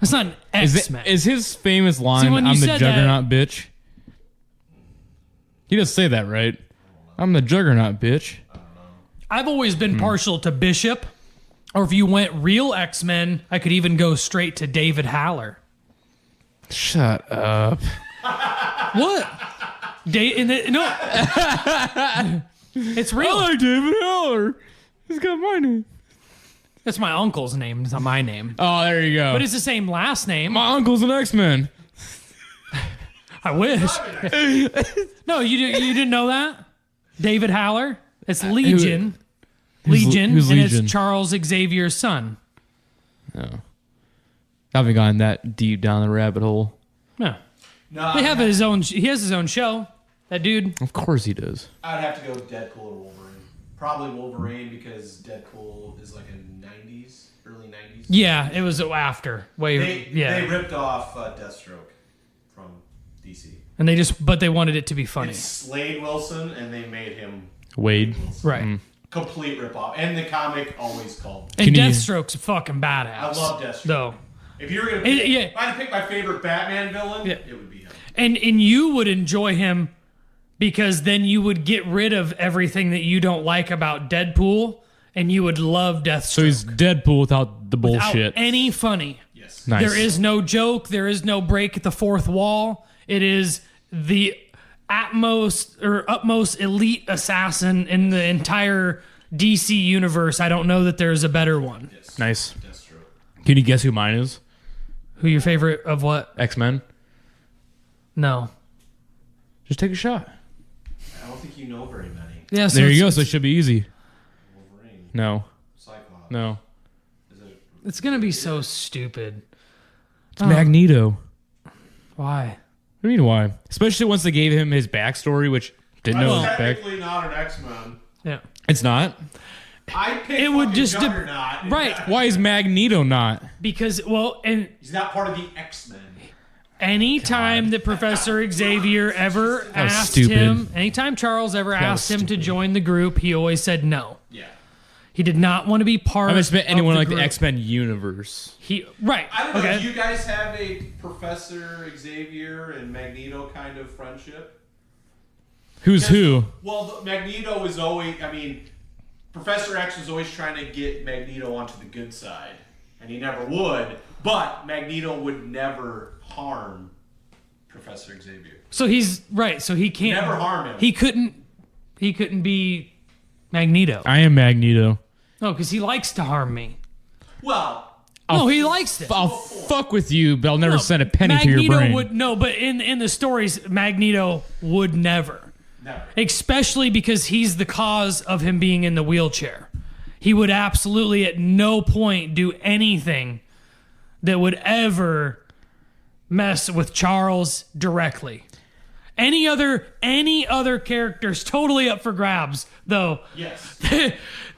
That's not an X-Men. Is his famous line, when you I'm the said Juggernaut, bitch? He does say that, right? I'm the Juggernaut, bitch. I've always been partial to Bishop, or if you went real X-Men, I could even go straight to David Haller. Shut up. What? No. It's real. I like David Haller. He's got my name. That's my uncle's name. It's not my name. Oh, there you go. But it's the same last name. My uncle's an X-Men. I wish. No, you didn't know that? David Haller? It's Legion. Legion, who's and Legion? it's Charles Xavier's son. I haven't gone that deep down the rabbit hole. Yeah. No, He has his own show. That dude. Of course he does. I'd have to go Deadpool or Wolverine. Probably Wolverine because Deadpool is like a 90s, early 90s. Yeah, it was after. They Yeah. ripped off Deathstroke from DC. And they wanted it to be funny. It's Slade Wilson, and they made him Wade. Right. complete ripoff. And the comic always called. And Can you- Deathstroke's fucking badass. I love Deathstroke. Though. If you were gonna pick, Yeah. if I had to pick my favorite Batman villain, Yeah. it would be him. And you would enjoy him because then you would get rid of everything that you don't like about Deadpool, and you would love Deathstroke. So he's Deadpool without the Without bullshit. any funny. Yes. Nice. There is no joke. There is no break at the fourth wall. It is the utmost elite assassin in the entire DC universe. I don't know that there's a better one. Yes. Nice. Deathstroke. Can you guess who mine is? Who your favorite of what? X-Men? No. Just take a shot. I don't think you know very many. Yeah, There you go. it's- So it should be easy. Wolverine, No. Cyclops. No. Is it It's gonna be so stupid. It's Magneto. Why? What do you mean why? Especially once they gave him his backstory, which didn't know his back. technically not an X-Men. Yeah. It's not. I picked It would fucking just Juggernaut. right. Why is Magneto not? Because and He's not part of the X-Men. anytime that Professor Xavier ever That was asked stupid. him, anytime Charles ever asked him to join the group, he always said no. Yeah. He did not want to be part I just meant anyone of like the group. X-Men universe. Right. I don't know. Okay. Do you guys have a Professor Xavier and Magneto kind of friendship? Who's who? Well, Magneto is always. I mean, Professor X was always trying to get Magneto onto the good side, and he never would. But Magneto would never harm Professor Xavier. So he's right. So he can't Never harm him. He couldn't be Magneto. I am Magneto. No, because he likes to harm me. Well, No, he likes it. I'll fuck with you, but I'll never No, send a penny Magneto to your brain. would no, but in the stories, Magneto would never. never. Especially because he's the cause of him being in the wheelchair. He would absolutely at no point do anything that would ever mess with Charles directly. Any other character's totally up for grabs, though. Yes.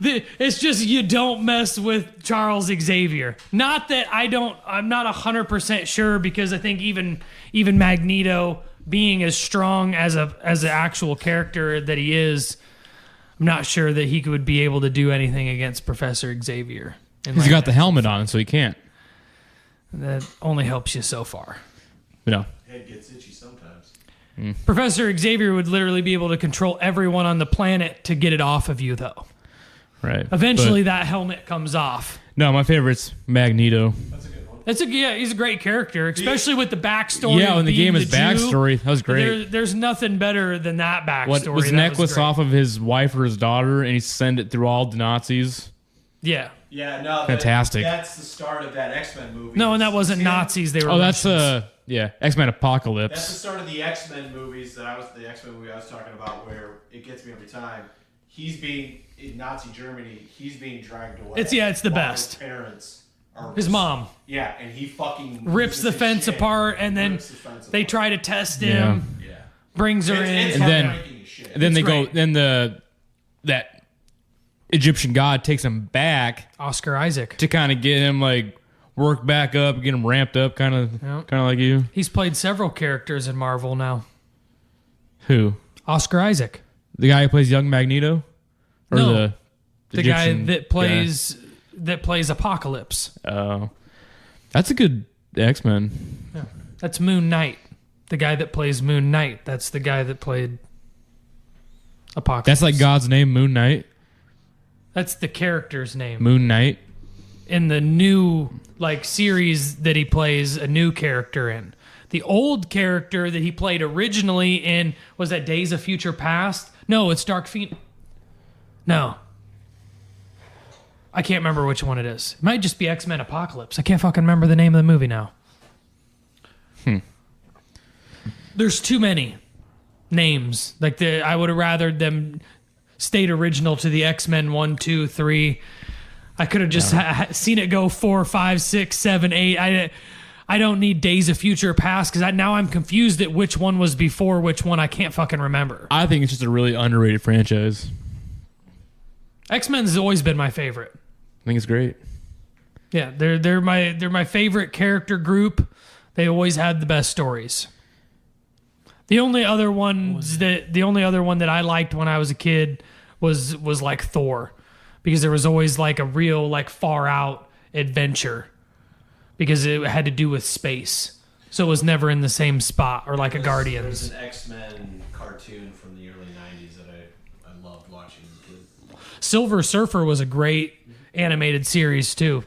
It's just you don't mess with Charles Xavier. Not that I'm not 100% sure, because I think even Magneto, being as strong as an actual character that he is, I'm not sure that he would be able to do anything against Professor Xavier. He's got the helmet on, so he can't. That only helps you so far. You know. Head gets itchy sometimes. Professor Xavier would literally be able to control everyone on the planet to get it off of you, though. Right. Eventually, But- that helmet comes off. No, my favorite's Magneto. That's a good one. He's a great character, especially with the backstory. Yeah, of when the being game is Jew. backstory, that was great. There's nothing better than that backstory. What was That necklace great. off of his wife or his daughter, and he sent it through all the Nazis. Yeah. Yeah, no. Fantastic. That's the start of that X-Men movie. No, and that wasn't See, Nazis. They were. Oh, that's Russians. X-Men That's the Apocalypse. start of the X-Men movies the X-Men movie I was talking about, where it gets me every time. He's being in Nazi Germany. He's being dragged away. It's the while best. His parents are His mom Yeah, and he fucking rips loses the his fence shit. apart, and then Rips the fence they apart. try to test him. Yeah. Brings her in. It's And then- heartbreaking as shit. And then It's they great. go. Then that Egyptian god takes him back Oscar Isaac. to kind of get him like work back up, get him ramped up, kind of like you. He's played several characters in Marvel now. Who? Oscar Isaac, The guy who plays young Magneto, or No. the guy Egyptian that plays Apocalypse. Oh, that's a good X-Men. That's Moon Knight. The guy that plays Moon Knight. That's the guy that played Apocalypse. That's like God's name, Moon Knight. That's the character's name. Moon Knight. In the new series that he plays a new character in. The old character that he played originally in, was that Days of Future Past? No, it's Dark Phoenix. No. I can't remember which one it is. It might just be X-Men Apocalypse. I can't fucking remember the name of the movie now. There's too many names. I would have rather them stayed original to the X-Men 1, 2, 3. I could have just seen it go 4, 5, 6, 7, 8. I don't need Days of Future Past, because now I'm confused at which one was before which one. I can't fucking remember. I think it's just a really underrated franchise. X-Men's always been my favorite. I think it's great. Yeah, they're my favorite character group. They always had the best stories. The only other one that I liked when I was a kid was like Thor, because there was always like a real far out adventure, because it had to do with space. So it was never in the same spot, or like a There Guardians. was an X-Men cartoon from the early 90s that I loved watching as a kid. Silver Surfer was a great animated series too.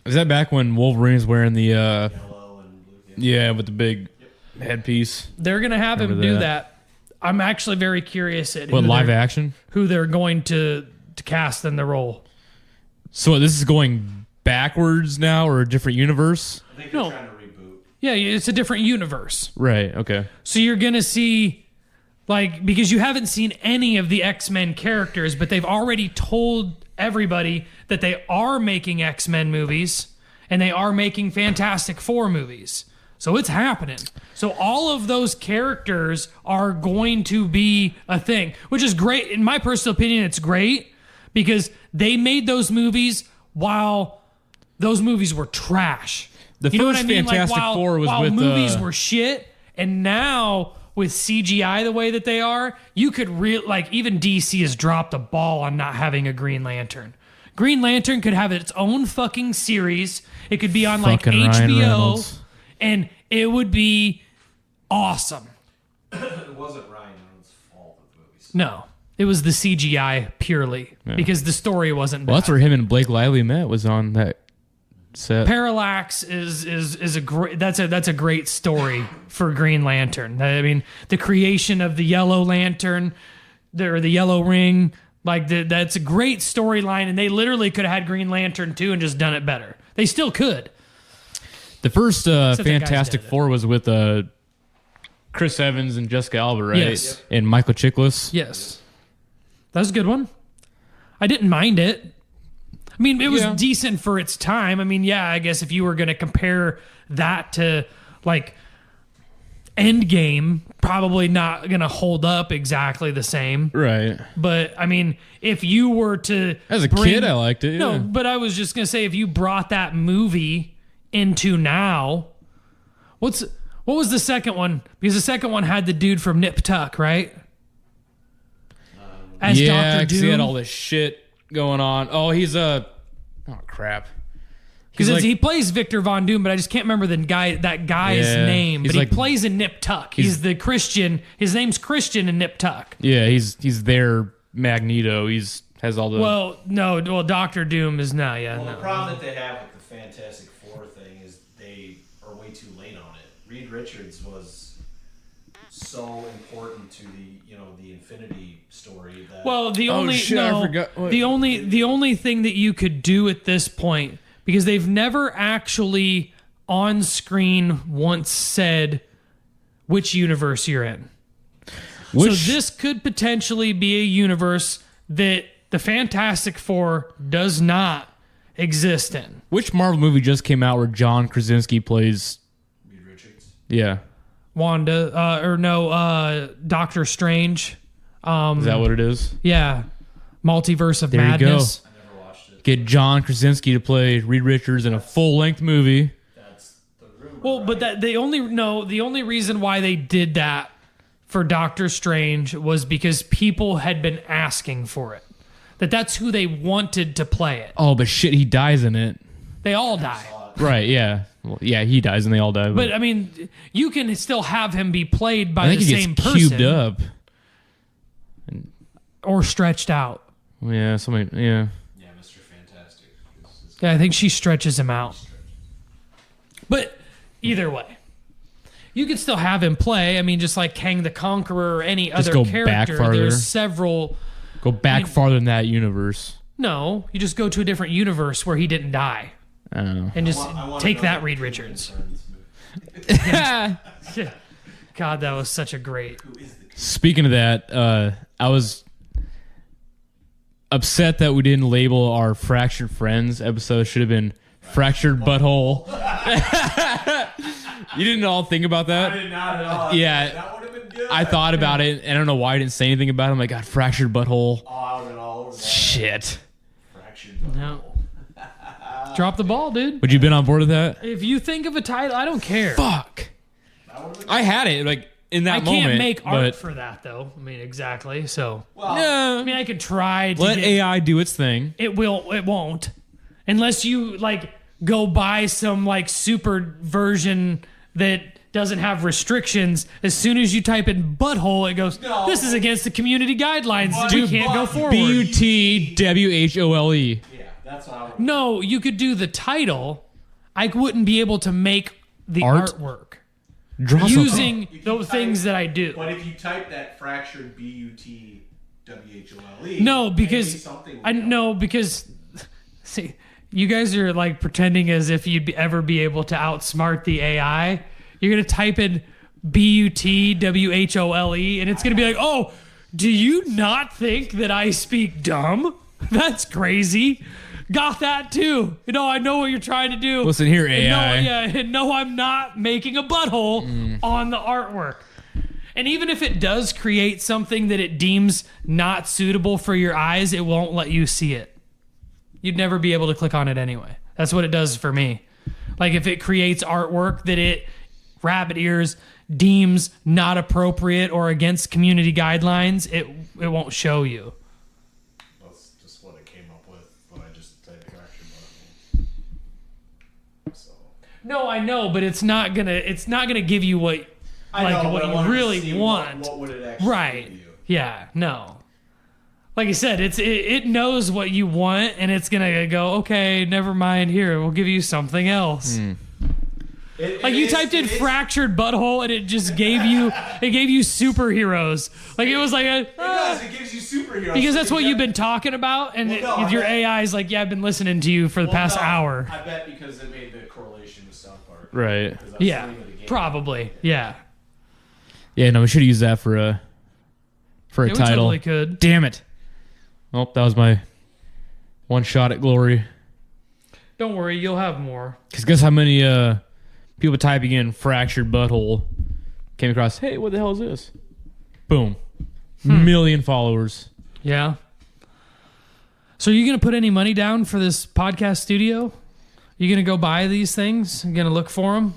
Is that back when Wolverine was wearing the Yellow and blue. yeah, with the big headpiece? They're gonna have him Remember do that. that. I'm actually very curious at What, live action? who they're going to cast in the role. So this is going backwards now, or a different universe? I think they're No. trying to reboot. Yeah, it's a different universe. Right. Okay. So you're going to see, because you haven't seen any of the X-Men characters, but they've already told everybody that they are making X-Men movies, and they are making Fantastic Four movies. So it's happening. So all of those characters are going to be a thing, which is great. In my personal opinion, it's great, because they made those movies while those movies were trash. The You know what first I mean? Fantastic Four was while with movies were shit, and now with CGI the way that they are, you could even DC has dropped the ball on not having a Green Lantern. Green Lantern could have its own fucking series. It could be on Fucking Ryan HBO, Reynolds. and it would be awesome. It wasn't Ryan Reynolds' fault with movies. No, it was the CGI purely, because the story wasn't bad. Well, that's where him and Blake Lively met, was on that set. Parallax is a great that's a great story for Green Lantern. I mean, the creation of the Yellow Lantern, or the Yellow Ring, that's a great storyline, and they literally could have had Green Lantern 2 and just done it better. They still could. The first that guy's Fantastic dead. Four was with Chris Evans and Jessica Alba, right? Yes. And Michael Chiklis. Yes. That was a good one. I didn't mind it. I mean, it was decent for its time. I mean, yeah, I guess if you were going to compare that to, like, Endgame, probably not going to hold up exactly the same. Right. But, I mean, if you were to... As a kid, I liked it. No, yeah. but I was just going to say, if you brought that movie into now... What was the second one? Because the second one had the dude from Nip Tuck, right? As yeah, Dr. because he had Doom. all this shit going on. Oh, he's a... Oh, crap. Because He's he plays Victor Von Doom, but I just can't remember that guy's Yeah, name. he's But he like- plays in Nip Tuck. He's the Christian. His name's Christian in Nip Tuck. Yeah, he's their Magneto. Has all the... Well, no. Well, Dr. Doom is not. Yeah, Well, no. the problem that they have with the Fantastic Four thing is they are way too late on it. Reed Richards was so important to the Infinity story that Well, the only shit, I forgot what- the only thing that you could do at this point, because they've never actually on screen once said which universe you're in. So this could potentially be a universe that the Fantastic Four does not exist in. Which Marvel movie just came out where John Krasinski plays... Reed Richards. Yeah. Doctor Strange. Is that what it is? Yeah. Multiverse of There you Madness. go. I never watched it. Get John Krasinski to play Reed Richards in a full-length movie. That's the rumor. Well, but right? the only reason why they did that for Doctor Strange was because people had been asking for it. That's who they wanted to play it. Oh, but shit, he dies in it. They all die. Right, yeah. Well, yeah, he dies and they all die. But I mean, you can still have him be played by I think the he same gets person cubed up. or stretched out. Yeah, somebody. Yeah. Yeah, Mr. Fantastic. Yeah, I think she stretches him out. But either way, you could still have him play. I mean, just like Kang the Conqueror or any Just other go back character. farther. There's several. Go back farther than that universe. No, you just go to a different universe where he didn't die. I don't know. And just I wanna take know that, what Reed Who Richards. concerns me. God, that was such a great. Speaking of that, I was upset that we didn't label our Fractured Friends episode. Should have been Fractured Butthole. You didn't all think about I that? did not at all. Yeah. That would have been good. I thought about it, and I don't know why I didn't say anything about it. I'm like, God, Fractured Butthole. Oh, I would have been all over that. Shit. Fractured. No. Drop the ball, dude. Would you been on board with that? If you think of a title, I don't care. Fuck. That would have been I had it, like, in that I moment. can't make art but for that, though. I mean, exactly. So, well. I mean, I could try to let get, AI do its thing. It won't. Unless you, like, go buy some, like, super version that doesn't have restrictions. As soon as you type in butthole, it goes, No. this is against the community guidelines. But- We can't go but- forward. BUTWHOLE. Yeah, that's what I would. No, you could do the title. I wouldn't be able to make the Art? artwork Draw something. using If you those type- things that I do. But if you type that fractured BUTWHOLE, No, maybe because something I would help. no because see, you guys are like pretending as if you'd ever be able to outsmart the AI. You're gonna type in BUTWHOLE, and it's gonna be like, oh, do you not think that I speak dumb? That's crazy. Got that too. You know, I know what you're trying to do. Listen here, And AI. and no, I'm not making a butthole on the artwork. And even if it does create something that it deems not suitable for your eyes, it won't let you see it. You'd never be able to click on it anyway. That's what it does for me. Like if it creates artwork that it, rabbit ears, deems not appropriate or against community guidelines, it won't show you. That's just what it came up with when I just typed fractured butthole. So No, I know, but it's not gonna give you what I know, what but I you wanted to really see want. What would it actually Right. give you? Yeah, no. like I said, it knows what you want, and it's gonna go, okay, never mind. Here, we'll give you something else. Like you typed in fractured butthole, and it just gave you superheroes. Like it was like it does. It gives you superheroes because that's what you've been talking about, and your AI is like, yeah, I've been listening to you for the past hour. I bet because it made the correlation with South Park. Right. Yeah. Probably. Yeah. Yeah. No, we should use that for a We title. totally could. Damn it. Oh, that was my one shot at glory. Don't worry, you'll have more. Because guess how many people typing in fractured butthole came across, hey, what the hell is this? Boom. Million followers. Yeah. So are you going to put any money down for this podcast studio? You going to go buy these things? You going to look for them?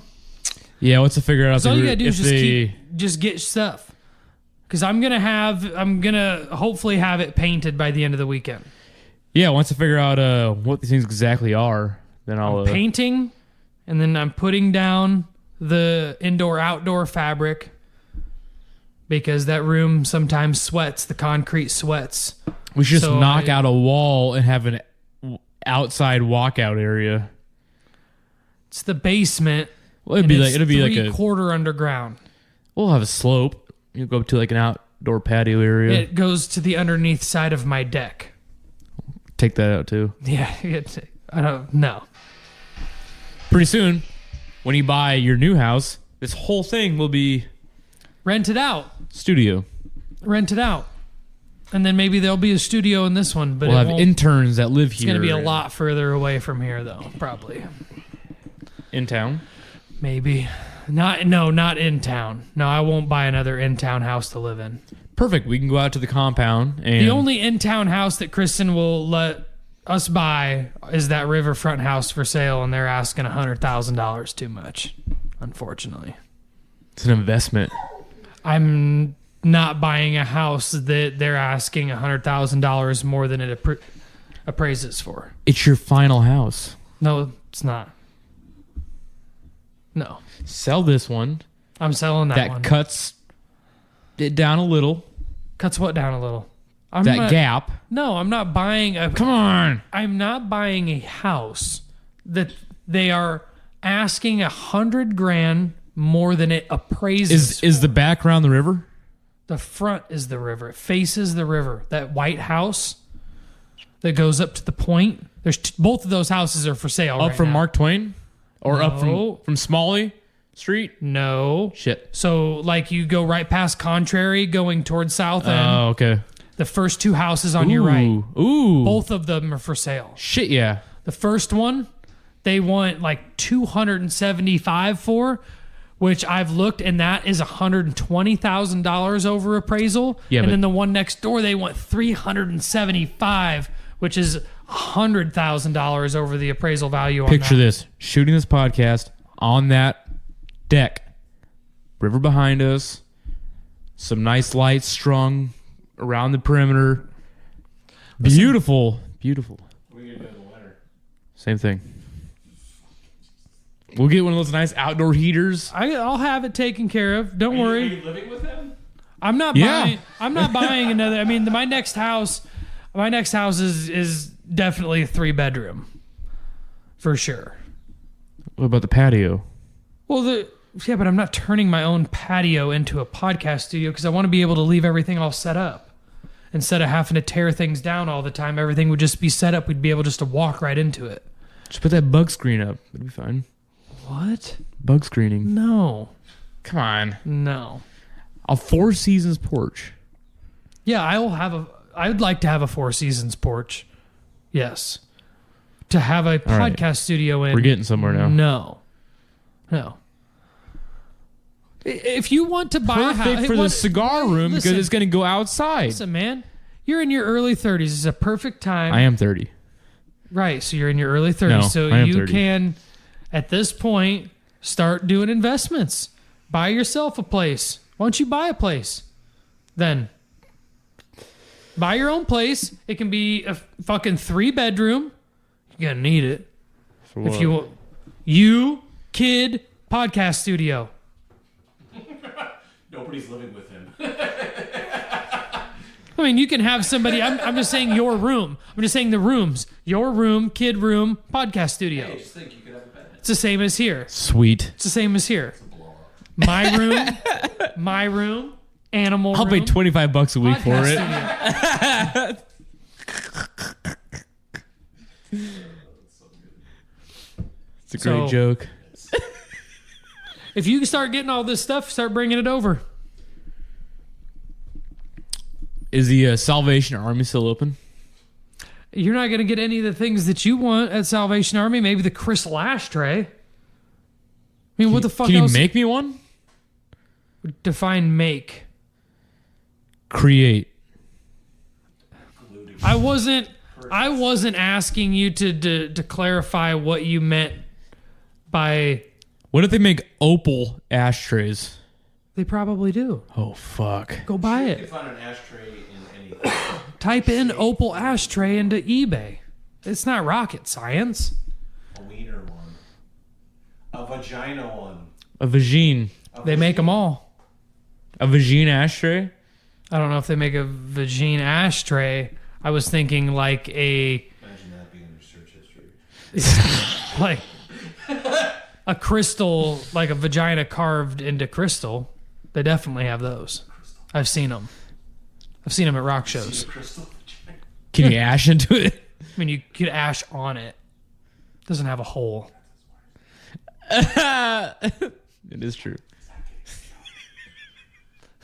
Yeah, what's to figure out? So all you got to do is just get stuff. Because I'm going to hopefully have it painted by the end of the weekend. Yeah, once I figure out what these things exactly are, then I'll... painting, and then I'm putting down the indoor-outdoor fabric because that room sometimes sweats. The concrete sweats. We should just knock out a wall and have an outside walkout area. It's the basement. Well, it'll be like a 3/4 underground. We'll have a slope. You go up to like an outdoor patio area. It goes to the underneath side of my deck. Take that out too. Yeah, I don't know. Pretty soon, when you buy your new house, this whole thing will be rented out. Studio. Rented out. And then maybe there'll be a studio in this one, but we'll have interns that live here. It's going to be a lot further away from here, though, probably. In town? Maybe. Not in town. No, I won't buy another in-town house to live in. Perfect. We can go out to the compound. And the only in-town house that Kristen will let us buy is that riverfront house for sale, and they're asking $100,000 too much, unfortunately. It's an investment. I'm not buying a house that they're asking $100,000 more than it appraises for. It's your final house. No, it's not. No. Sell this one. I'm selling that one. That cuts it down a little. Cuts what down a little? Gap. No, I'm not buying a... Come on. I'm not buying a house that they are asking $100,000 more than it appraises. Is the background the river? The front is the river. It faces the river. That white house that goes up to the point. There's both of those houses are for sale. Up from now. Mark Twain? Or No. up from Smalley Street? No. Shit. So, like, you go right past Contrary going towards South End. Oh, okay. The first two houses on your right. Ooh. Both of them are for sale. Shit, yeah. The first one, they want like $275 for, which I've looked, and that is $120,000 over appraisal. Yeah, and then the one next door, they want $375, which is $100,000 over the appraisal value on that. Picture this. Shooting this podcast on that deck. River behind us. Some nice lights strung around the perimeter. Beautiful. Beautiful. What are you going to do in the winter? Same thing. We'll get one of those nice outdoor heaters. I'll have it taken care of. Don't worry. Are you living with him? I'm not buying another. I mean, my next house is definitely a 3-bedroom. For sure. What about the patio? Well, but I'm not turning my own patio into a podcast studio because I want to be able to leave everything all set up. Instead of having to tear things down all the time, everything would just be set up. We'd be able just to walk right into it. Just put that bug screen up. It'll be fine. What? Bug screening. No. Come on. No. A 4 Seasons porch. Yeah, I would like to have a 4 Seasons porch. Yes. To have a podcast studio in. We're getting somewhere now. No. If you want to buy a house... Perfect for the cigar room because it's going to go outside. Listen, man. You're in your early 30s. It's a perfect time. I am 30. Right, so you're in your early 30s. No, so I am you 30. can, at this point, start doing investments. Buy yourself a place. Why don't you buy a place? Then. Buy your own place. It can be a fucking 3-bedroom. You're going to need it. For what? If you kid podcast studio. Nobody's living with him. I mean, you can have somebody. I'm just saying your room. I'm just saying the rooms. Your room, kid room, podcast studio. Hey, just think you could have a bed. It's the same as here. Sweet. It's the same as here. My room, animal I'll room. pay $25 a week for it. Podcast It's a great joke. If you start getting all this stuff, start bringing it over. Is the Salvation Army still open? You're not going to get any of the things that you want at Salvation Army. Maybe the crystal ashtray. I mean, what the fuck Can you else? make me one? Define make. Create. I wasn't asking you to clarify what you meant by. What if they make opal ashtrays? They probably do. Oh, fuck. Go buy You can it. find an ashtray in anything. Type in opal ashtray into eBay. It's not rocket science. A wiener one. A vagina one. A vagine. They make them all. A vagine ashtray? I don't know if they make a vagine ashtray. I was thinking like a Imagine that being in your search history. like a crystal, like a vagina carved into crystal. They definitely have those. I've seen them. I've seen them at rock shows. Crystal vagina. Can you ash into it? I mean, you could ash on it. Doesn't have a hole. It is true.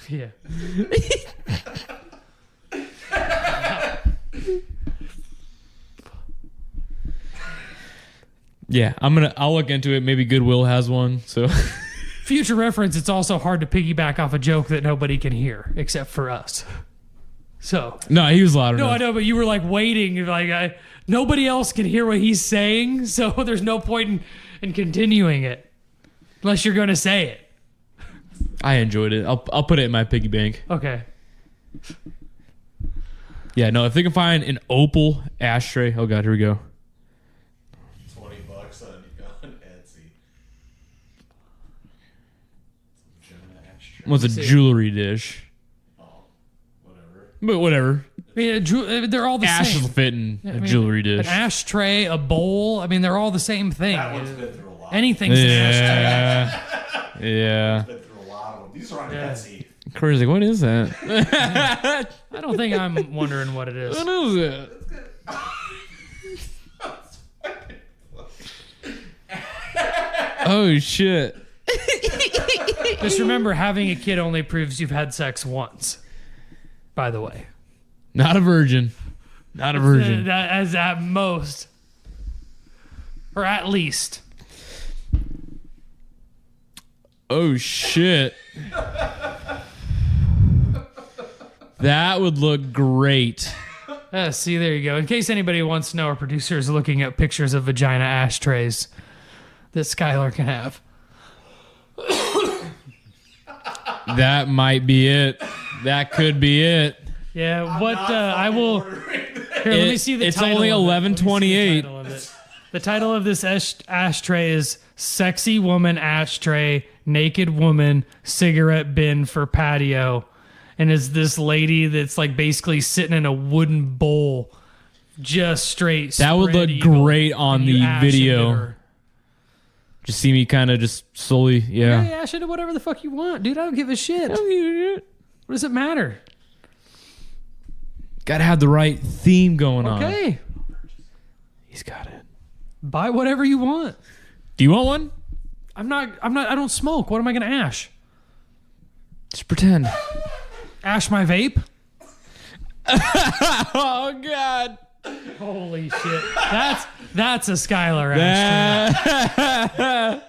Yeah. Yeah, I'll look into it. Maybe Goodwill has one. So Future reference, it's also hard to piggyback off a joke that nobody can hear except for us. So. no, he was loud No, enough. I know, but you were like waiting. You're like, nobody else can hear what he's saying, so there's no point in continuing it. Unless you're going to say it. I enjoyed it. I'll put it in my piggy bank. Okay. Yeah, no, if they can find an opal ashtray. Oh, God, here we go. $20 on Etsy. Vagina ashtray. What's a jewelry dish? Whatever. But whatever. I mean, they're all the Ashes same. will fit in I a mean, jewelry dish. An ashtray, a bowl. I mean, they're all the same thing. That one's been through a lot. Anything's an ashtray. Yeah. Yeah. Been through a lot of them. These are on Etsy. Cory's like, what is that? I don't think I'm wondering what it is. What is it? Oh, shit. Just remember, having a kid only proves you've had sex once. By the way. Not a virgin. Not a virgin. That as at most. Or at least. Oh, shit. That would look great. See, there you go. In case anybody wants to know, our producer is looking at pictures of vagina ashtrays that Skylar can have. That might be it. That could be it. Yeah, what I will. Here, let me see the It's title. only of it. Let me see the 11:28. title of it. The title of this ashtray is "Sexy Woman Ashtray, Naked Woman Cigarette Bin for Patio," and it's this lady that's like basically sitting in a wooden bowl, just straight. That would spread look eagle, great on and you the ash into video. her. Just see me kind of just slowly, yeah. Hey, ash into whatever the fuck you want, dude. I don't give a shit. What does it matter? Gotta have the right theme going on. Okay, He's got it. buy whatever you want. Do you want one? I don't smoke. What am I gonna ash? Just pretend. Ash my vape? Oh, God. Holy shit. That's a Skylar ashtray.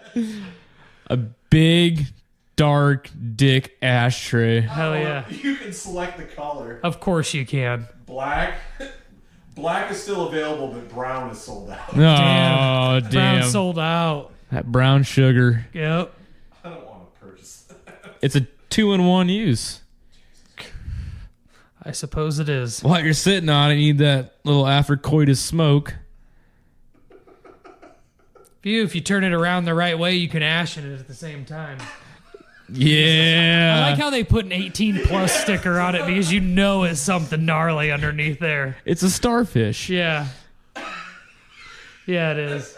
A big, dark dick ashtray. Hell yeah. You can select the color. Of course you can. Black. Black is still available, but brown is sold out. Oh, Brown damn. sold out. That brown sugar. Yep. I don't want to purchase that. It's a 2-in-1 use. I suppose it is. While you're sitting on it, you need that little after coitus smoke. If you turn it around the right way, you can ash in it at the same time. Yeah. I like how they put an 18 plus sticker on it because you know it's something gnarly underneath there. It's a starfish. Yeah. Yeah, it is.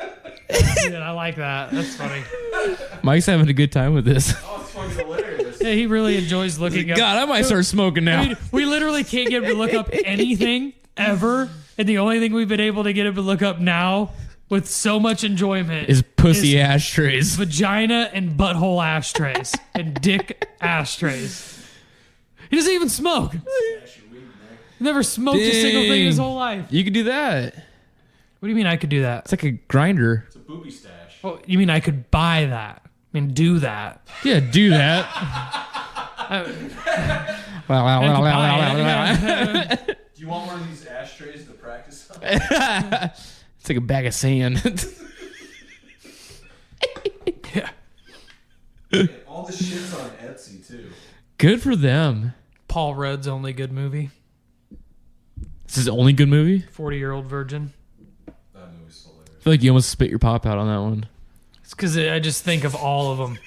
Yeah, I like that. That's funny. Mike's having a good time with this. Oh, it's fucking hilarious. Yeah, he really enjoys looking up. God, I might start smoking now. I mean, we literally can't get him to look up anything ever, and the only thing we've been able to get him to look up now with so much enjoyment is pussy is ashtrays. vagina and butthole ashtrays and dick ashtrays. He doesn't even smoke. He never smoked a single thing in his whole life. You could do that. What do you mean I could do that? It's like a grinder. It's a booby stash. Oh, you mean I could buy that? I mean, do that. Yeah, do that. Do you want one of these ashtrays to practice on? It's like a bag of sand. Yeah. All the shit's on Etsy, too. Good for them. Paul Rudd's only good movie. This is the only good movie? 40-year-old virgin. That movie's hilarious. I feel like you almost spit your pop out on that one. It's because I just think of all of them.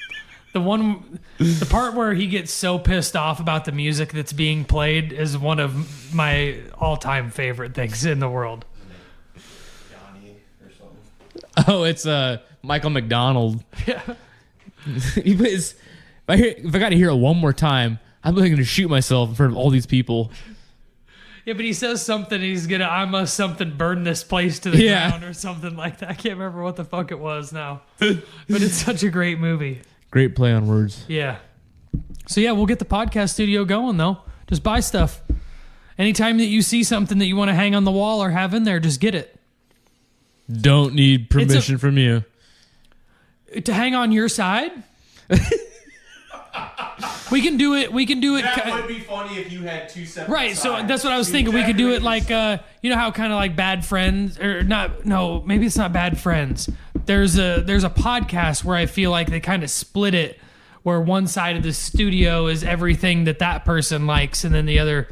The part where he gets so pissed off about the music that's being played is one of my all-time favorite things in the world. Yanni or something. Oh, it's Michael McDonald. Yeah. If I got to hear it one more time, I'm going to shoot myself in front of all these people. Yeah, but he says something. I must something burn this place to the ground or something like that. I can't remember what the fuck it was now. But it's such a great movie. Great play on words. Yeah. So yeah, we'll get the podcast studio going though. Just buy stuff. Anytime that you see something that you want to hang on the wall or have in there, just get it. Don't need permission from you. To hang on your side? We can do it. That would be funny if you had two separate Right, so sides. that's what I was thinking. We could do it like, you know how kind of like Bad Friends, or not, no, maybe it's not Bad Friends. There's a podcast where I feel like they kind of split it, where one side of the studio is everything that person likes, and then the other,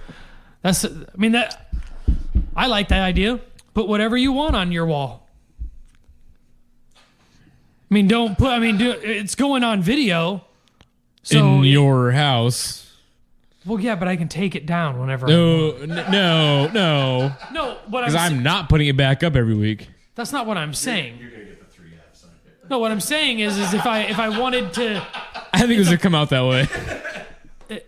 I like that idea. Put whatever you want on your wall. It's going on video. So, in your house. Well, yeah, but I can take it down whenever. No. No, what Because I'm not putting it back up every week. That's not what I'm saying. You're going to get the 3 apps on it. No, what I'm saying is if I wanted to, I think it was going to come out that way.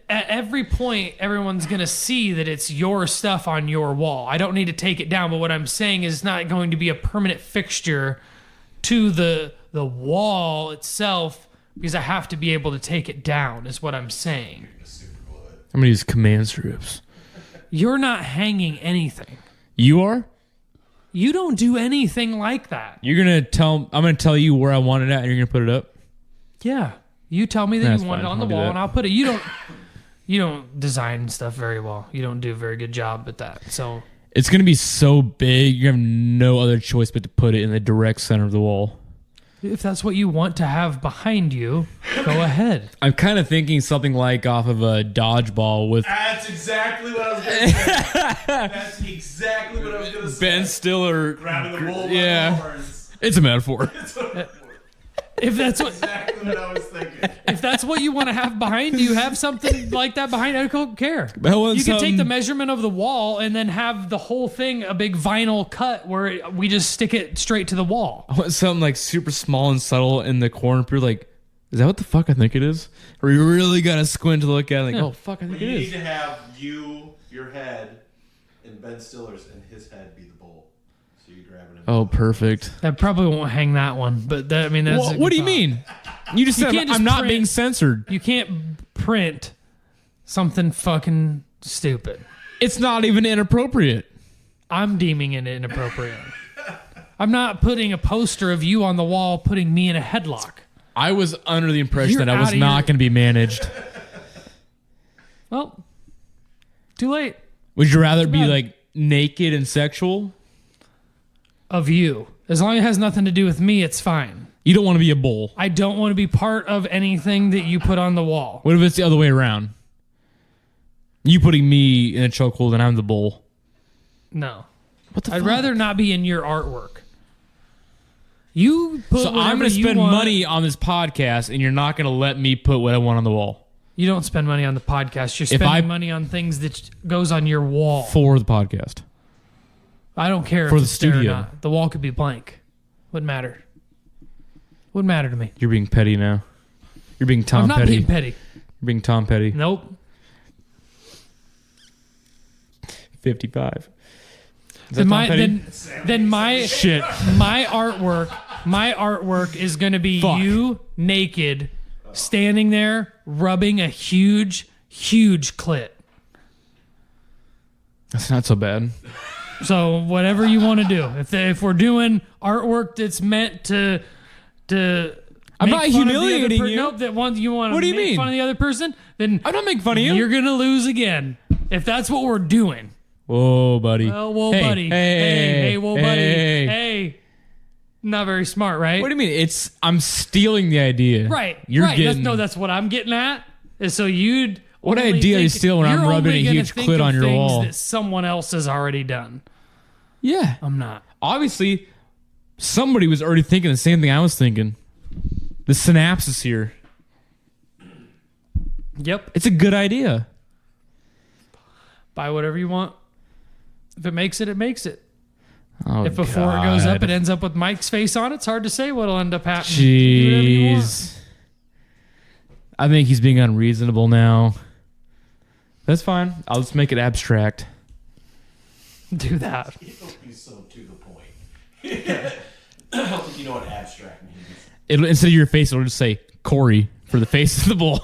at every point, everyone's gonna see that it's your stuff on your wall. I don't need to take it down, but what I'm saying is it's not going to be a permanent fixture to the wall itself. Because I have to be able to take it down, is what I'm saying. I'm going to use command strips. You're not hanging anything. You are? You don't do anything like that. I'm going to tell you where I want it at, and you're going to put it up? Yeah. You tell me that That's you want fine. it on the I'll do wall, that. and I'll put it. You don't design stuff very well. You don't do a very good job at that. So It's going to be so big, you have no other choice but to put it in the direct center of the wall. if that's what you want to have behind you, go ahead. I'm kind of thinking something like off of a dodgeball with That's exactly what I was going to say. That's exactly what I was going to say. Ben Stiller. Grabbing the bull by the Yeah. horns. It's a metaphor. If that's what Exactly what I was thinking. if that's what you want to have behind you, have something like that behind. I don't care. I want You can take something- the measurement of the wall and then have the whole thing a big vinyl cut where we just stick it straight to the wall. I want something like super small and subtle in the corner. You're like, is that what the fuck I think it is? Or you really got to squint to look at it like, oh, fuck, I think You it need is. to have your head, and Ben Stiller's and his head be the bowl. So you grab it. Oh, perfect. I probably won't hang that one, but that's. Well, what do you mean? You just You said can't just I'm not print- being censored. You can't print something fucking stupid. It's not even inappropriate. I'm deeming it inappropriate. I'm not putting a poster of you on the wall, putting me in a headlock. I was under the impression You're that I was outta not your- going to be managed. Well, too late. Would you rather be bad. like naked and sexual? Of you. As long as it has nothing to do with me, it's fine. You don't want to be a bull. I don't want to be part of anything that you put on the wall. What if it's the other way around? You putting me in a chokehold and I'm the bull. No. What the I'd fuck? rather not be in your artwork. You put So I'm whatever going to you spend want. money on this podcast, and you're not going to let me put what I want on the wall You don't spend money on the podcast. You're If spending I- money on things that goes on your wall. for the podcast. I don't care For if the it's there or studio. not. The wall could be blank. Wouldn't matter. Wouldn't matter to me. You're being petty now. You're being Tom I'm not Petty. being petty. You're being Tom Petty. Nope. 55. Is Then that my Tom Petty? then my Shit. my artwork is going to be Fuck. you naked standing there rubbing a huge clit. That's not so bad. So whatever you want to do. If we're doing artwork that's meant to I'm make not fun of the other humiliating you. Nope, that one you want to What do you make mean? fun of the other person, then I'm not making fun of you. you're going to lose again. If that's what we're doing. Whoa, buddy. Whoa, Hey, buddy. Hey, whoa, hey, buddy. hey. Hey. Not very smart, right? What do you mean? I'm stealing the idea. Right. You're right. getting. That's what I'm getting at. Is so you'd. What only idea you think- steal when I'm you're rubbing only a gonna huge think clit of on your things wall? that someone else has already done. Yeah. I'm not. Obviously, somebody was already thinking the same thing I was thinking. The synapses here. Yep. It's a good idea. Buy whatever you want. If it makes it, it makes it. Oh, If before it goes up, God. it ends up with Mike's face on it, it's hard to say what'll end up happening. Do whatever you want. Jeez. I think he's being unreasonable now. That's fine. I'll just make it abstract. Do that. It'll be so to the point. I don't think you know what abstract means. It'll, instead of your face, it'll just say Cory for the face of the bull.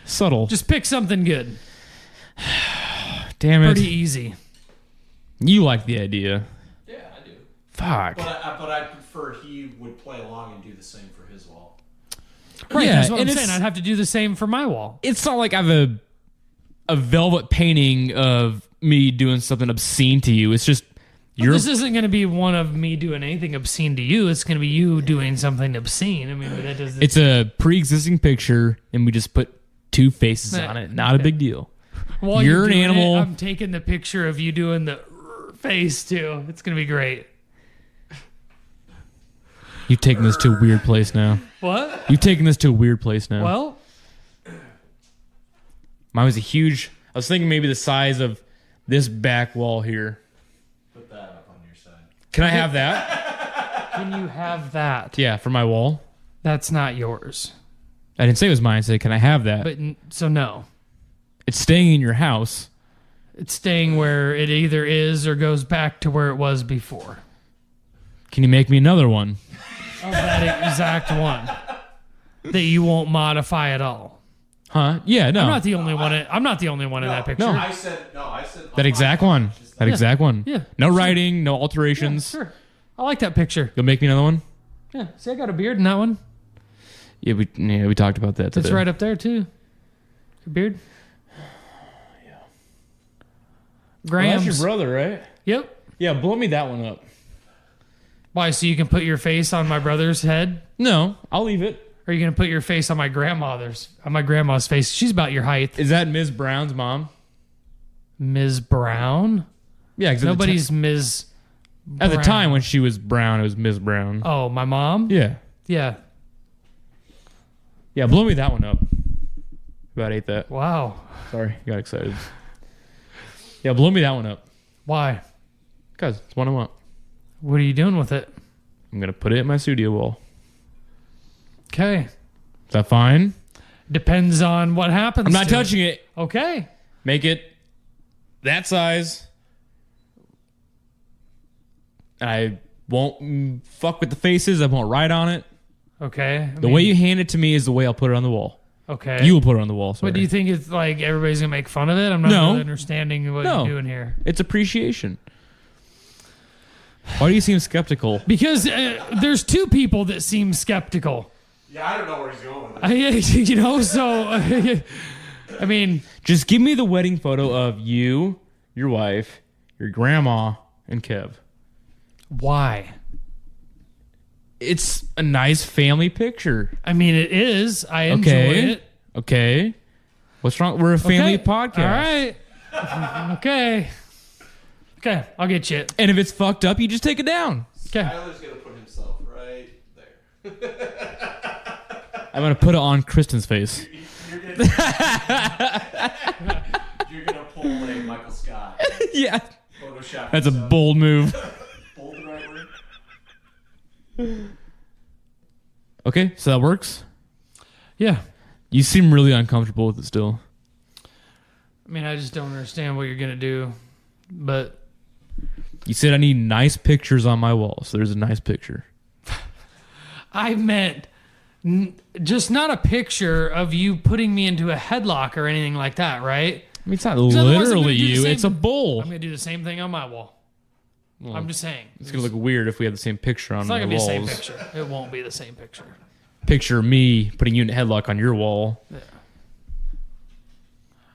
Subtle. Just pick something good. Damn it. Pretty easy. You like the idea. Yeah, I do. Fuck. But I prefer he would play along and do the same for his wall. Right, Yeah, that's what I'm and saying. it's- I'd have to do the same for my wall. It's not like I have a velvet painting of me doing something obscene to you. It's just This isn't going to be one of me doing anything obscene to you. It's going to be you doing something obscene. I mean, that does. It's a pre-existing picture, and we just put two faces on it. Not a big deal. While you're an doing animal. it, I'm taking the picture of you doing the face too. It's going to be great. You've taken this to a weird place now. What? You've taken this to a weird place now. Well, Mine was a huge. I was thinking maybe the size of this back wall here. Put that up on your side. Can I have that? can you have that? Yeah, for my wall. That's not yours. I didn't say it was mine. I said, can I have that? But so no. It's staying in your house. It's staying where it either is or goes back to where it was before. Can you make me another one? Of that exact one that you won't modify at all. Huh? Yeah, no. I'm not the only one. I'm not the only one in that picture. No. I said That exact one. That exact one. Yeah. No writing, no alterations. Sure. I like that picture. You'll make me another one? Yeah. See, I got a beard in that one. Yeah, we talked about that today. It's right up there too. Your beard. Well, Grams. that's your brother, right? Yep. Yeah, blow me that one up. Why? So you can put your face on my brother's head? No, I'll leave it. Or are you gonna put your face on my grandma's face? She's about your height. Is that Ms. Brown's mom? Ms. Brown? Yeah, because Nobody's Ms. at the Brown. time when she was Brown, it was Ms. Brown. Oh, my mom? Yeah. Yeah. Yeah, blow me that one up. About ate that. Wow. Sorry, got excited. Yeah, blow me that one up. Why? Because it's one I want. What are you doing with it? I'm going to put it in my studio wall. Okay. Is that fine? Depends on what happens. I'm not to touching it. Okay. Make it that size. I won't fuck with the faces. I won't write on it. Okay. The way you hand it to me is the way I'll put it on the wall. Okay. You will put it on the wall. Sorry. What do you think? It's like everybody's gonna make fun of it? I'm not No. really understanding what No. you're doing here. It's appreciation. Why do you seem skeptical? Because there's two people that seem skeptical. Yeah, I don't know where he's going with it. You know, so I mean, Just give me the wedding photo of you, your wife, your grandma, and Kev. why? It's a nice family picture. I mean, it is. I enjoy Okay. it. Okay. What's wrong? We're a family Okay. podcast. All right. Okay. Okay, I'll get you it. And if it's fucked up, you just take it down. Okay. Tyler's gonna put himself right there. I'm gonna put it on Kristen's face. You're gonna pull a Michael Scott. Yeah, Photoshop. that's a himself. bold move. Bold, the right word? Okay, so that works. Yeah. You seem really uncomfortable with it still. I mean, I just don't understand what you're going to do. But You said I need nice pictures on my wall, so there's a nice picture. I meant just not a picture of you putting me into a headlock or anything like that, right? I mean, it's not otherwise I'm literally gonna do the you. same- It's a bowl. I'm going to do the same thing on my wall. I'm just saying. It's gonna look weird if we have the same picture on It's not the going to be the walls. same picture. It won't be the same picture. Picture me putting you in a headlock on your wall. Yeah.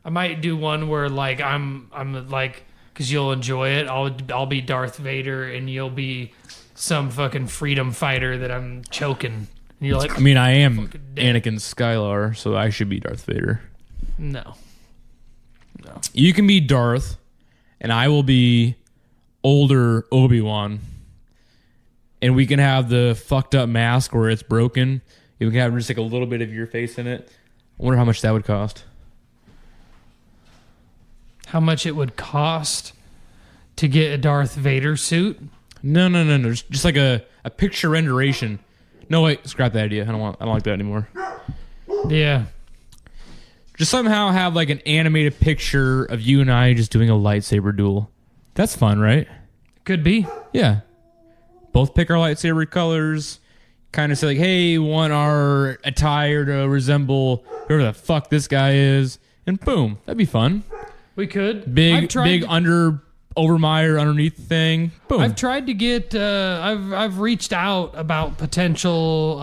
I might do one where like I'm like, because you'll enjoy it. I'll be Darth Vader and you'll be some fucking freedom fighter that I'm choking. And you're like, I mean, I am Fucking dead. Anakin Skylar, so I should be Darth Vader. no. You can be Darth, and I will be older Obi-Wan. And we can have the fucked up mask where it's broken. We can have just like a little bit of your face in it. I wonder how much that would cost. How much it would cost to get a Darth Vader suit? No. Just like a picture renderation. No, wait, scrap that idea. I don't like that anymore. Yeah. Just somehow have like an animated picture of you and I just doing a lightsaber duel. That's fun, right? Could be. Yeah. Both pick our lightsaber colors. Kind of say like, hey, we want our attire to resemble whoever the fuck this guy is. And boom. That'd be fun. We could. Big under Overmire underneath thing. Boom. I've tried to get. I've reached out about potential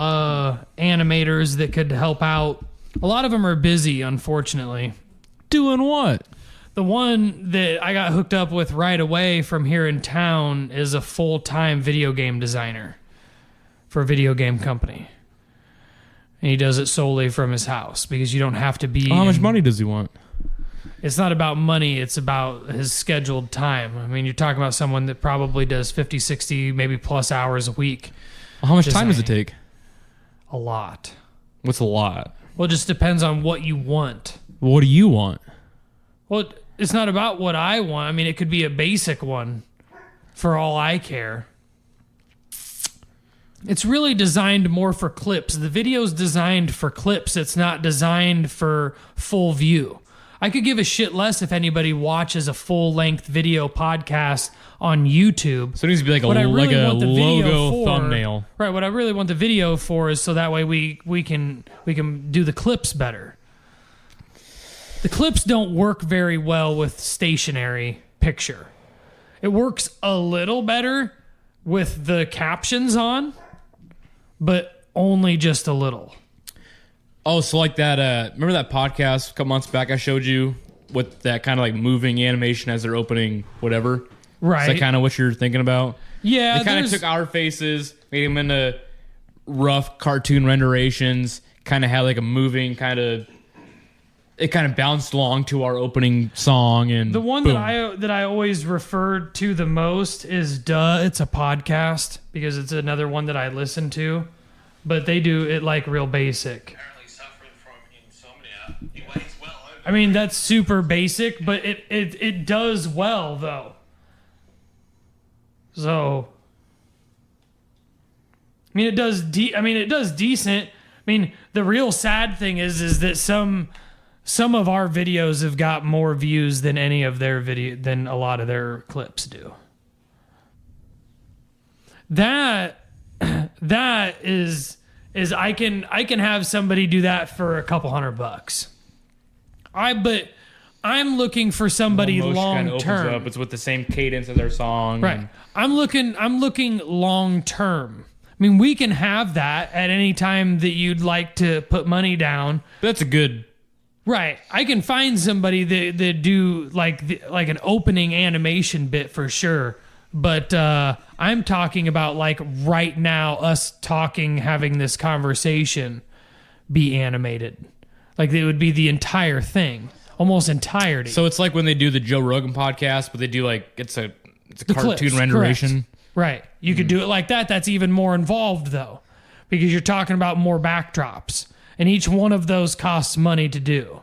animators that could help out. A lot of them are busy, unfortunately. Doing what? The one that I got hooked up with right away from here in town is a full-time video game designer for a video game company. And he does it solely from his house because you don't have to be. How much money does he want? It's not about money. It's about his scheduled time. I mean, you're talking about someone that probably does 50, 60, maybe plus hours a week. How much time does it take? A lot. What's a lot? Well, it just depends on what you want. What do you want? Well, it's not about what I want. I mean, it could be a basic one for all I care. It's really designed more for clips. The video's designed for clips. It's not designed for full view. I could give a shit less if anybody watches a full-length video podcast on YouTube. So it needs to be like a, What I really like a want the video logo for- thumbnail. Right, what I really want the video for is so that way we can do the clips better. The clips don't work very well with stationary picture. It works a little better with the captions on, but only just a little. Oh, so like that, remember that podcast a couple months back I showed you with that kind of like moving animation as they're opening whatever? Right. Is that kind of what you're thinking about? Yeah, They kind of there's- took our faces, made them into rough cartoon renderations, kind of had like a moving kind of, it kind of bounced along to our opening song. And The one boom. that I always referred to the most is It's a Podcast, because it's another one that I listen to, but they do it like real basic. Apparently suffering from insomnia. He weighs well over. I mean, that's super basic, but it does well though. So, I mean, it does decent. I mean, the real sad thing is that some of our videos have got more views than any of their than a lot of their clips do. That is I can have somebody do that for a couple $100. But I'm looking for somebody Motion kinda long opens term. up. It's with the same cadence as our song. Right. and- I'm looking long term. I mean, we can have that at any time that you'd like to put money down. That's a good. Right. I can find somebody that do like an opening animation bit for sure. But I'm talking about like right now, us talking, having this conversation be animated. Like it would be the entire thing, almost entirety. So it's like when they do the Joe Rogan podcast, but they do like it's a it's a cartoon clips, renderation. correct. Right. You could do it like that. That's even more involved, though, because you're talking about more backdrops. And each one of those costs money to do.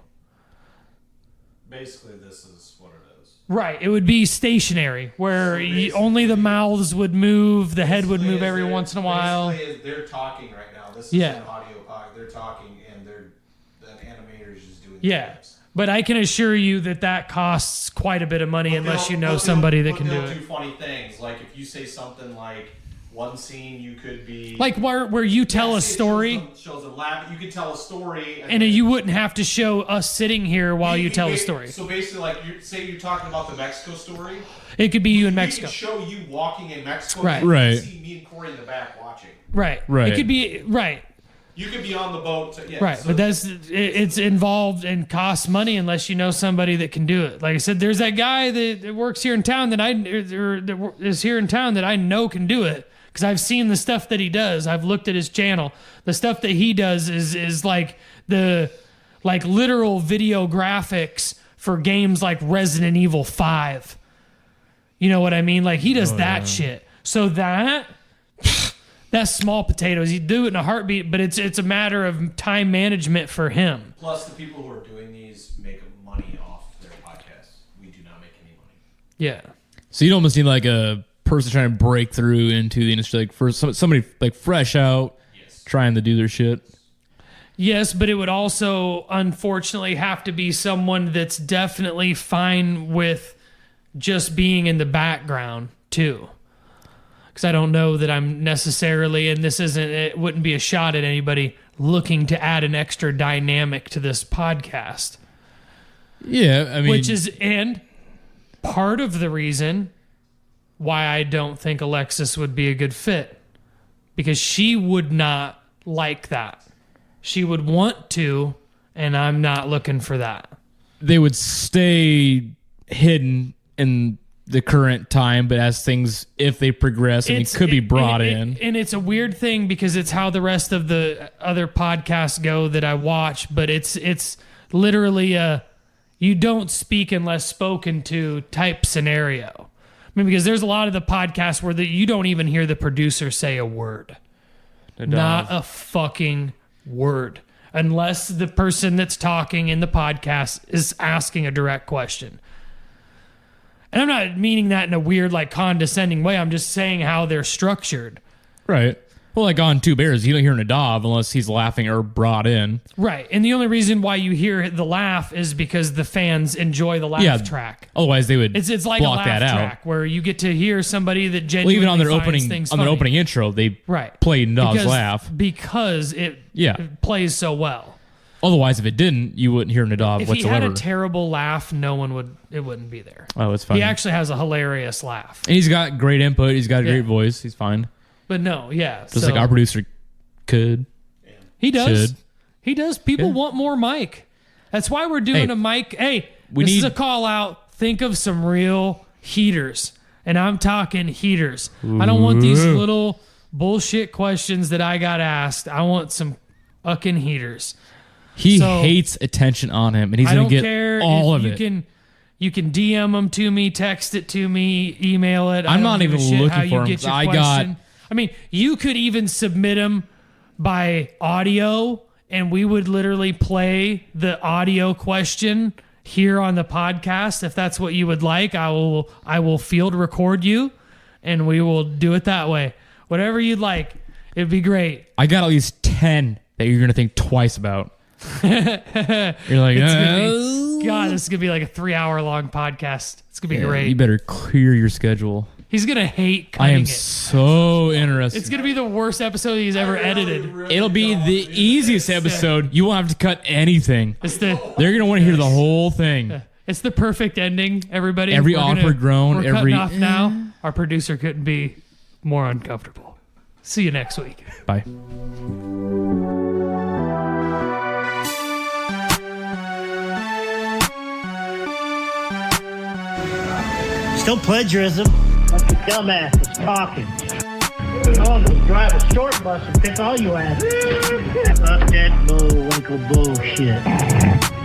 Basically, this is what it is. Right. It would be stationary, where only the mouths would move, the head would move every once in a while. Basically, they're talking right now. This is Yeah. an audio podcast. They're talking, and the animator is just doing Yeah. things. But I can assure you that costs quite a bit of money unless you know But somebody that can do they'll it. do funny things. Like if you say something like, one scene you could be... Like where you tell a story, Shows them laughing. You could tell a story. and you wouldn't have to show us sitting here while you tell a story. So basically, like, say you're talking about the Mexico story. It could be you in Mexico. We can show you walking in Mexico. Right. You Right. can see me and Cory in the back watching. Right. Right. It could be, right. You could be on the boat. Yeah, Right, so but it's involved and costs money unless you know somebody that can do it. Like I said, there's that guy that works here in town that is here in town that I know can do it because I've seen the stuff that he does. I've looked at his channel. The stuff that he does is like literal video graphics for games like Resident Evil 5. You know what I mean? Like he does that shit. So that's small potatoes. He'd do it in a heartbeat, but it's a matter of time management for him. plus, the people who are doing these make money off their podcasts. We do not make any money. Yeah. So you'd almost need like a person trying to break through into the industry, like for somebody like fresh out, trying to do their shit. Yes, but it would also unfortunately have to be someone that's definitely fine with just being in the background too. Because I don't know that I'm necessarily, and it wouldn't be a shot at anybody looking to add an extra dynamic to this podcast. Yeah, I mean, And part of the reason why I don't think Alexis would be a good fit, because she would not like that. She would want to, and I'm not looking for that. they would stay hidden in the current time, but as things, if they progress, and it could be brought in. And it's a weird thing because it's how the rest of the other podcasts go that I watch, but it's literally a you don't speak unless spoken to type scenario. I mean, because there's a lot of the podcasts where you don't even hear the producer say a word. Not a fucking word. Unless the person that's talking in the podcast is asking a direct question. And I'm not meaning that in a weird, like, condescending way. I'm just saying how they're structured. Right. Well, like on Two Bears, you don't hear Nadav unless he's laughing or brought in. Right. And the only reason why you hear the laugh is because the fans enjoy the laugh track. Otherwise, they would It's like block a laugh that track out. where you get to hear somebody that genuinely Even on their finds opening things on their funny. opening intro, they played Nadav's laugh. Because it plays so well. Otherwise, if it didn't, you wouldn't hear Nadav If whatsoever. he had a terrible laugh, it wouldn't be there. Oh, it's fine. He actually has a hilarious laugh. And he's got great input. He's got a great voice. He's fine. But no, yeah. Just like our producer could. He does. Should. He does. People want more Mike. That's why we're doing a mic. Hey, this is a call out. Think of some real heaters. And I'm talking heaters. I don't want these little bullshit questions that I got asked. I want some fucking heaters. He hates attention on him, and he's going to get all of it. You can DM them to me, text it to me, email it. I'm not even looking for them. I mean, you could even submit them by audio, and we would literally play the audio question here on the podcast if that's what you would like. I will field record you, and we will do it that way. Whatever you'd like, it'd be great. I got at least 10 that you're going to think twice about. You're like, God, this is gonna be like a 3-hour long podcast. It's gonna be great. You better clear your schedule. He's gonna hate I cutting am it. so interested. It's gonna be the worst episode he's ever edited. It'll be the easiest episode. You won't have to cut anything. They're gonna want to hear the whole thing. It's the perfect ending. Everybody, every awkward groan, we're cutting off now. Our producer couldn't be more uncomfortable. See you next week. Bye. Still plagiarism. Bunch of dumbasses talking. I'll just drive a short bus and pick all you asses. Fuck that bullwinkle bullshit.